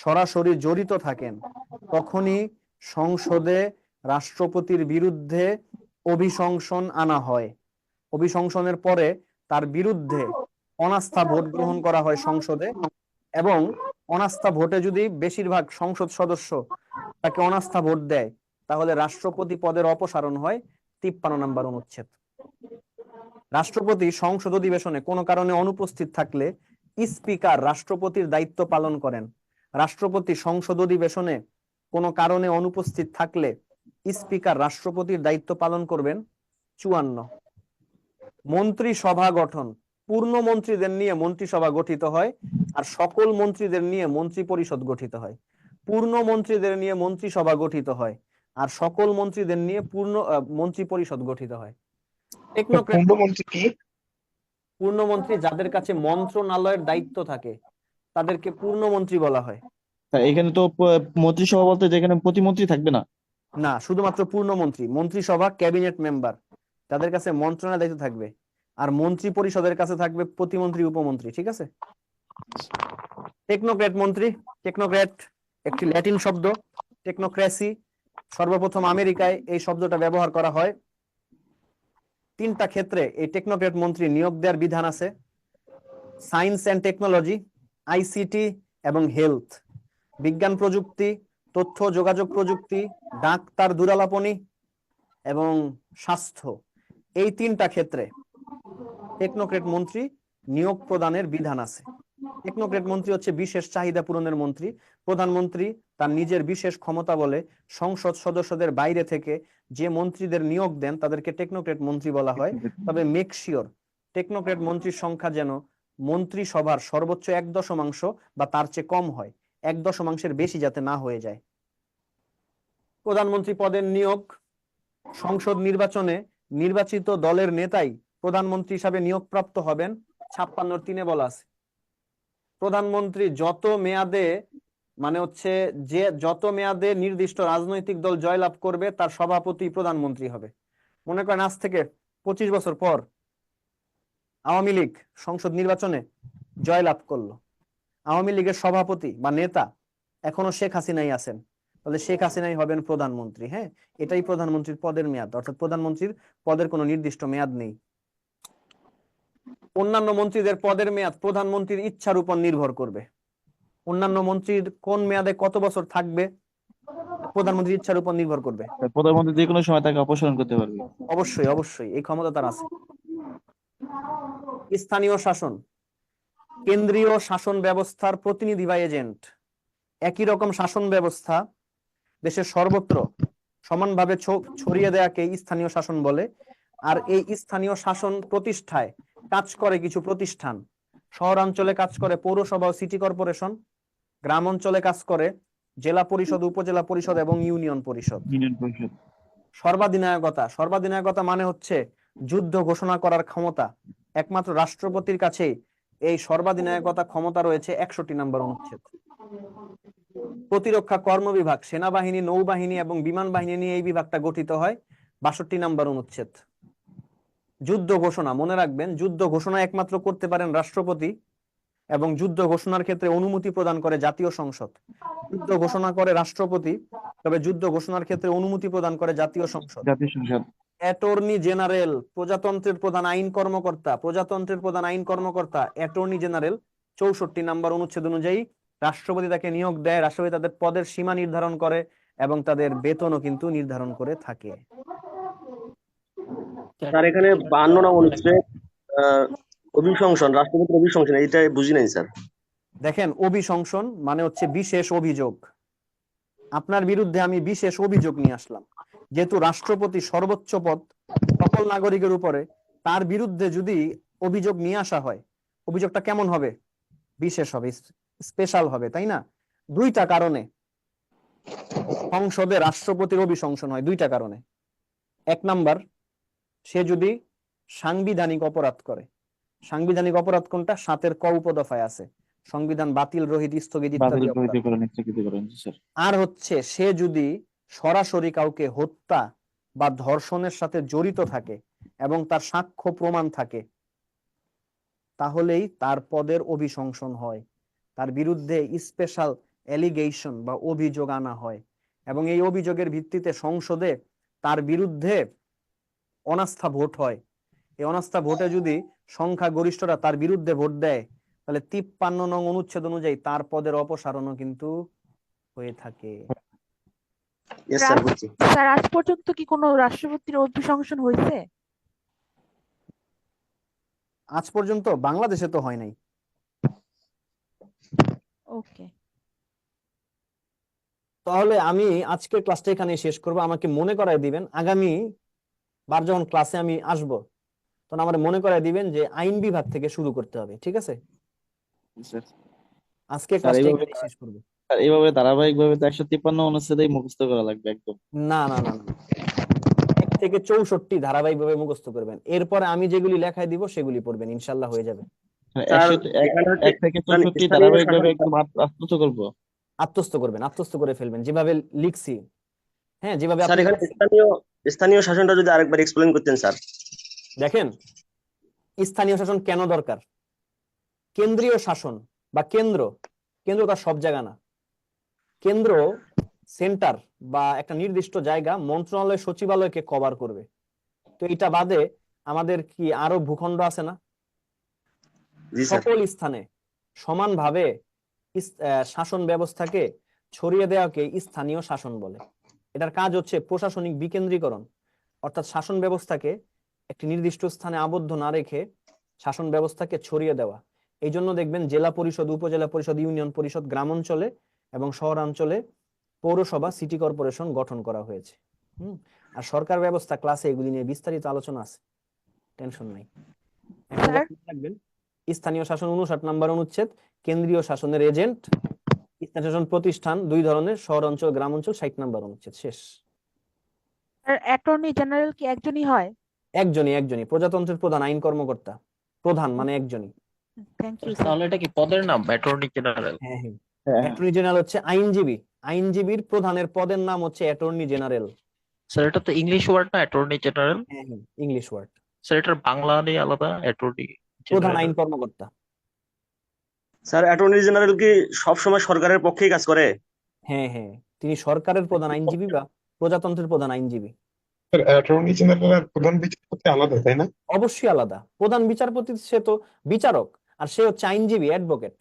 সরাসরি জড়িত থাকেন, তখনই সংসদে রাষ্ট্রপতির বিরুদ্ধে অভিশংসন আনা হয়। অভিশংসনের পরে তার বিরুদ্ধে অনাস্থা ভোট গ্রহণ করা হয় সংসদে, এবং অনাস্থা ভোটে যদি বেশিরভাগ সংসদ সদস্য তাকে অনাস্থা ভোট দেয়, তাহলে রাষ্ট্রপতি পদের অপসারণ হয়। 53 নম্বর অনুচ্ছেদ। রাষ্ট্রপতি সংসদ অধিবেশনে কোনো কারণে অনুপস্থিত থাকলে স্পিকার রাষ্ট্রপতির দায়িত্ব পালন করেন। রাষ্ট্রপতি সংসদ অধিবেশনে কোনো কারণে অনুপস্থিত থাকলে স্পিকার রাষ্ট্রপতির দায়িত্ব পালন করবেন। 54। মন্ত্রিসভা গঠন, পূর্ণ মন্ত্রীদের নিয়ে মন্ত্রিসভা গঠিত হয়, আর সকল মন্ত্রীদের নিয়ে মন্ত্রী পরিষদ গঠিত হয়। পূর্ণ মন্ত্রীদের নিয়ে মন্ত্রিসভা গঠিত হয়, আর সকল মন্ত্রীদের নিয়ে পূর্ণ মন্ত্রী পরিষদ গঠিত হয়। টেকনোক্র্যাট পূর্ণমন্ত্রী কি? পূর্ণমন্ত্রী যাদের কাছে মন্ত্রণালয়ের দায়িত্ব থাকে তাদেরকে পূর্ণমন্ত্রী বলা হয়। তা এখানে তো মন্ত্রিসভা বলতে যেখানে প্রতিমন্ত্রী থাকবে না? না, শুধুমাত্র পূর্ণমন্ত্রী, মন্ত্রিসভা ক্যাবিনেট মেম্বার যাদের কাছে মন্ত্রণালয়ের দায়িত্ব থাকবে, আর মন্ত্রী পরিষদের কাছে থাকবে প্রতিমন্ত্রী উপমন্ত্রী, ঠিক আছে? টেকনোক্র্যাট মন্ত্রী, টেকনোক্র্যাট একটি ল্যাটিন শব্দ, টেকনোক্রেসি সর্বপ্রথম আমেরিকায় এই শব্দটা ব্যবহার করা হয়। 3টা ক্ষেত্রে এই টেকনোক্র্যাট মন্ত্রী নিয়োগ দেওয়ার বিধান আছে: সায়েন্স অ্যান্ড টেকনোলজি, আইসিটি এবং হেলথ, বিজ্ঞান প্রযুক্তি, তথ্য যোগাযোগ প্রযুক্তি, ডাক্তার দূরালাপনী এবং স্বাস্থ্য। এই 3টা ক্ষেত্রে টেকনোক্র্যাট মন্ত্রী নিয়োগ প্রদানের বিধান আছে। টেকনোক্র্যাট মন্ত্রী হচ্ছে বিশেষ চাহিদা পূরণের মন্ত্রী। প্রধানমন্ত্রী তার নিজের বিশেষ ক্ষমতা বলে সংসদ সদস্যদের বাইরে থেকে যে মন্ত্রীদের নিয়োগ দেন তাদেরকে টেকনোক্র্যাট মন্ত্রী বলা হয়। তবে মেক শিওর টেকনোক্র্যাট মন্ত্রীর সংখ্যা যেন মন্ত্রিসভার সর্বোচ্চ 1/10 বা তার চেয়ে কম হয়, 1/10 বেশি যাতে না হয়ে যায়। প্রধানমন্ত্রী পদের নিয়োগ: সংসদ নির্বাচনে নির্বাচিত দলের নেতাই প্রধানমন্ত্রী হিসাবে নিয়োগপ্রাপ্ত হবেন। 56(3) বলা আছে। প্রধানমন্ত্রী যত মেয়াদে যত মেয়াদে নির্দিষ্ট রাজনৈতিক দল জয়লাভ করবে তার সভাপতি প্রধানমন্ত্রী হবে। মনে করেন আজ থেকে 25 বছর পর আওয়ামী লীগ সংসদ নির্বাচনে জয়লাভ করলো, আওয়ামী লীগের সভাপতি বা নেতা এখনো শেখ হাসিনাই আছেন, তাহলে শেখ হাসিনাই হবেন প্রধানমন্ত্রী। হ্যাঁ, এটাই প্রধানমন্ত্রীর পদের মেয়াদ, অর্থাৎ প্রধানমন্ত্রীর পদের কোনো নির্দিষ্ট মেয়াদ নেই। অন্যান্য মন্ত্রীদের পদের মেয়াদ প্রধানমন্ত্রীর ইচ্ছার উপর নির্ভর করবে। অন্যান্য মন্ত্রীর কোন মেয়াদে কত বছর থাকবে প্রধানমন্ত্রীর ইচ্ছার উপর নির্ভর করবে। প্রধানমন্ত্রী যে কোনো সময় তাকে অপসারণ করতে পারবে। অবশ্যই অবশ্যই এই ক্ষমতা তার আছে। স্থানীয় শাসন: কেন্দ্রীয় শাসন ব্যবস্থার প্রতিনিধি বা এজেন্ট। একই রকম শাসন ব্যবস্থা দেশের সর্বত্র সমানভাবে ছড়িয়ে দেয়াকে স্থানীয় শাসন বলে। আর এই স্থানীয় শাসন প্রতিষ্ঠায় কাজ করে কিছু প্রতিষ্ঠান। শহরাঞ্চলে কাজ করে পৌরসভা ও সিটি কর্পোরেশন, গ্রাম অঞ্চলে কাজ করে জেলা পরিষদ, উপজেলা পরিষদ এবং ইউনিয়ন পরিষদ। সর্বাধিনায়কতা মানে হচ্ছে যুদ্ধ ঘোষণা করার ক্ষমতা। একমাত্র রাষ্ট্রপতির কাছেই এই সর্বাধিনায়কতা ক্ষমতা রয়েছে 61 নম্বর অনুচ্ছেদ। প্রতিরক্ষা কর্ম বিভাগ, সেনাবাহিনী, নৌবাহিনী এবং বিমান বাহিনী নিয়ে এই বিভাগটা গঠিত হয়, 62 নম্বর অনুচ্ছেদ। যুদ্ধ ঘোষণা, মনে রাখবেন, যুদ্ধ ঘোষণা একমাত্র করতে পারেন রাষ্ট্রপতি, এবং যুদ্ধ ঘোষণার ক্ষেত্রে অনুমতি প্রদান করে জাতীয় সংসদ। যুদ্ধ ঘোষণা করে রাষ্ট্রপতি, তবে যুদ্ধ ঘোষণার ক্ষেত্রে অনুমতি প্রদান করে জাতীয় সংসদ। অ্যাটর্নি জেনারেল প্রজাতন্ত্রের প্রধান আইন কর্মকর্তা অ্যাটর্নি জেনারেল 64 নম্বর অনুচ্ছেদ অনুযায়ী রাষ্ট্রপতি তাকে নিয়োগ দেয়। রাষ্ট্রপতি তাদের পদের সীমা নির্ধারণ করে এবং তাদের বেতনও কিন্তু নির্ধারণ করে থাকে। স্যার এখানে 52 নং অনুচ্ছেদ অভিশংসন, রাষ্ট্রপতির অভিশংসন, এটা বুঝি নাই স্যার। দেখেন, অভিশংসন মানে হচ্ছে বিশেষ অভিযোগ। আপনার বিরুদ্ধে আমি বিশেষ অভিযোগ নিয়ে আসলাম। যেহেতু রাষ্ট্রপতি সর্বোচ্চ পদ সকল নাগরিকের উপরে, তার বিরুদ্ধে যদি অভিযোগ নিয়ে আসা হয়, অভিযোগটা কেমন হবে? বিশেষ হবে, স্পেশাল হবে, তাই না? 2টা কারণে সংসদে রাষ্ট্রপতির অভিশংসন হয়, 2টা কারণে। 1 নাম্বার, সে যদি সাংবিধানিক অপরাধ করে। সাংবিধানিক অপরাধ কোনটা? 7-এর ক উপদফায় আছে, সংবিধান বাতিল, রহিত, স্থগিত ইত্যাদি। আর হচ্ছে সে যদি সরাসরি কাউকে হত্যা বা ধর্ষণের সাথে জড়িত থাকে এবং তার সাক্ষ্য প্রমাণ থাকে, তাহলেই তার পদের অভিশংসন হয়, তার বিরুদ্ধে স্পেশাল অ্যালিগেশন বা অভিযোগ আনা হয়, এবং এই অভিযোগের ভিত্তিতে সংসদে তার বিরুদ্ধে অনাস্থা ভোট হয়। এই অনাস্থা ভোটে যদি সংখ্যাগরিষ্ঠরা তার বিরুদ্ধে ভোট দেয়, তাহলে 53 নং অনুচ্ছেদ অনুযায়ী তার পদের অপসারণও কিন্তু হয়ে থাকে। স্যার, আজ পর্যন্ত কি কোনো রাষ্ট্রপতির অভিশংসন হয়েছে? আজ পর্যন্ত বাংলাদেশে তো হয় নাই। ওকে, তাহলে আমি আজকের ক্লাসটা এখানে শেষ করব। আমাকে মনে করায় দিবেন আগামী বার যখন ক্লাসে আমি আসব, তখন আমার মনে করায় দিবেন যে আইন বিভাগ থেকে শুরু করতে হবে, ঠিক আছে? আজকে ক্লাসটা এখানে শেষ করব। আর এইভাবে ধারাবাহিক ভাবে তো 153 অনুচ্ছেদেই মুখস্থ করা লাগবে একদম। না না না না 1 থেকে 64 ধারাবাহিক ভাবে মুখস্থ করবেন, এরপরে আমি যেগুলি লেখায় দিব সেগুলি পড়বেন, ইনশাল্লাহ হয়ে যাবে। স্যার 100 এখানে হচ্ছে 1 থেকে 64 স্থানীয় ধারাবাহিক ভাবে শাসন একদম আত্মস্থ করবো। আত্মস্থ করবেন, আত্মস্থ করে ফেলবেন যেভাবে লিখছি। হ্যাঁ, যেভাবে স্যার আপনি এখানে স্থানীয় শাসনটা যদি আরেকবার এক্সপ্লেইন করতেন স্যার। দেখেন, স্থানীয় শাসন কেন দরকার? কেন্দ্রীয় শাসন বা কেন্দ্র তার সব জায়গা না। কেন্দ্র সেন্টার বা একটা নির্দিষ্ট জায়গা মন্ত্রণালয় সচিবালয়কে কভার করবে। তো এটা বাদে আমাদের কি আরো ভূখণ্ড আছে না? জি স্যার। সকল স্থানে সমানভাবে শাসন ব্যবস্থাকে ছড়িয়ে দেওয়াকে স্থানীয় শাসন বলে। এটার কাজ হচ্ছে প্রশাসনিক বিকেন্দ্রীকরণ, অর্থাৎ শাসন ব্যবস্থাকে একটি নির্দিষ্ট স্থানে আবদ্ধ না রেখে শাসন ব্যবস্থাকে ছড়িয়ে দেওয়া। এই জন্য দেখবেন জেলা পরিষদ, উপজেলা পরিষদ, ইউনিয়ন পরিষদ গ্রাম অঞ্চলে এবং শহরাঞ্চলে পৌরসভা, সিটি কর্পোরেশন গঠন করা হয়েছে। আর সরকার ব্যবস্থা ক্লাসে এগুলি নিয়ে বিস্তারিত আলোচনা আছে, টেনশন নাই। এখন স্যার রাখবেন স্থানীয় শাসন 59 নম্বর অনুচ্ছেদ, কেন্দ্রীয় শাসনের এজেন্ট, স্থানীয় শাসন প্রতিষ্ঠান 2 ধরনের, শহর অঞ্চল, গ্রাম অঞ্চল 60 নম্বর অনুচ্ছেদ, শেষ। আর অ্যাটর্নি জেনারেল কি একজনই হয়? একজনই প্রজাতন্ত্রের প্রধান আইন কর্মকর্তা, প্রধান মানে একজনই। Thank you sir. তাহলে এটা কি পদের নাম, অ্যাটর্নি জেনারেল? হ্যাঁ হ্যাঁ, হ্যাঁ, অ্যাটর্নি জেনারেল হচ্ছে আইনজীবী, আইনজীবীর প্রধানের পদের নাম হচ্ছে অ্যাটর্নি জেনারেল। স্যার এটা তো ইংলিশ ওয়ার্ড না, অ্যাটর্নি জেনারেল? হ্যাঁ হ্যাঁ, ইংলিশ ওয়ার্ড। স্যার এটার বাংলা নেই আলাদা, অ্যাটর্নি প্রধান আইন জেনারেল? কর্মকর্তা। স্যার অ্যাটর্নি জেনারেল কি সবসময় সরকারের পক্ষেই কাজ করে? হ্যাঁ হ্যাঁ, তিনি সরকারের প্রধান আইনজীবী বা প্রজাতন্ত্রের প্রধান আইনজীবী। অ্যাটর্নি জেনারেল প্রধান বিচারপতি আলাদা, তাই না? অবশ্যই আলাদা। প্রধান বিচারপতি সে তো বিচারক, আর সে হচ্ছে আইনজীবী, অ্যাডভোকেট।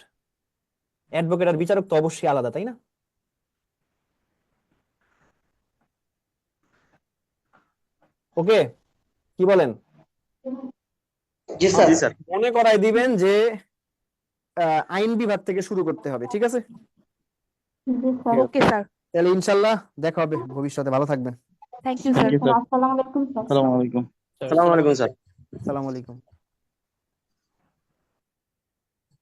অ্যাডভোকেট আর বিচারক তো অবশ্যই আলাদা, তাই না? ওকে, কি বলেন? জি স্যার। জি স্যার। মনে করাই দিবেন যে আইন বিভাগ থেকে শুরু করতে হবে, ঠিক আছে? জি স্যার। ওকে স্যার, তাহলে ইনশাল্লাহ দেখা হবে ভবিষ্যতে, ভালো থাকবেন। Thank you sir. জি স্যার। আসসালামু আলাইকুম স্যার। আসসালামু আলাইকুম। আসসালামু আলাইকুম স্যার। আসসালামু আলাইকুম।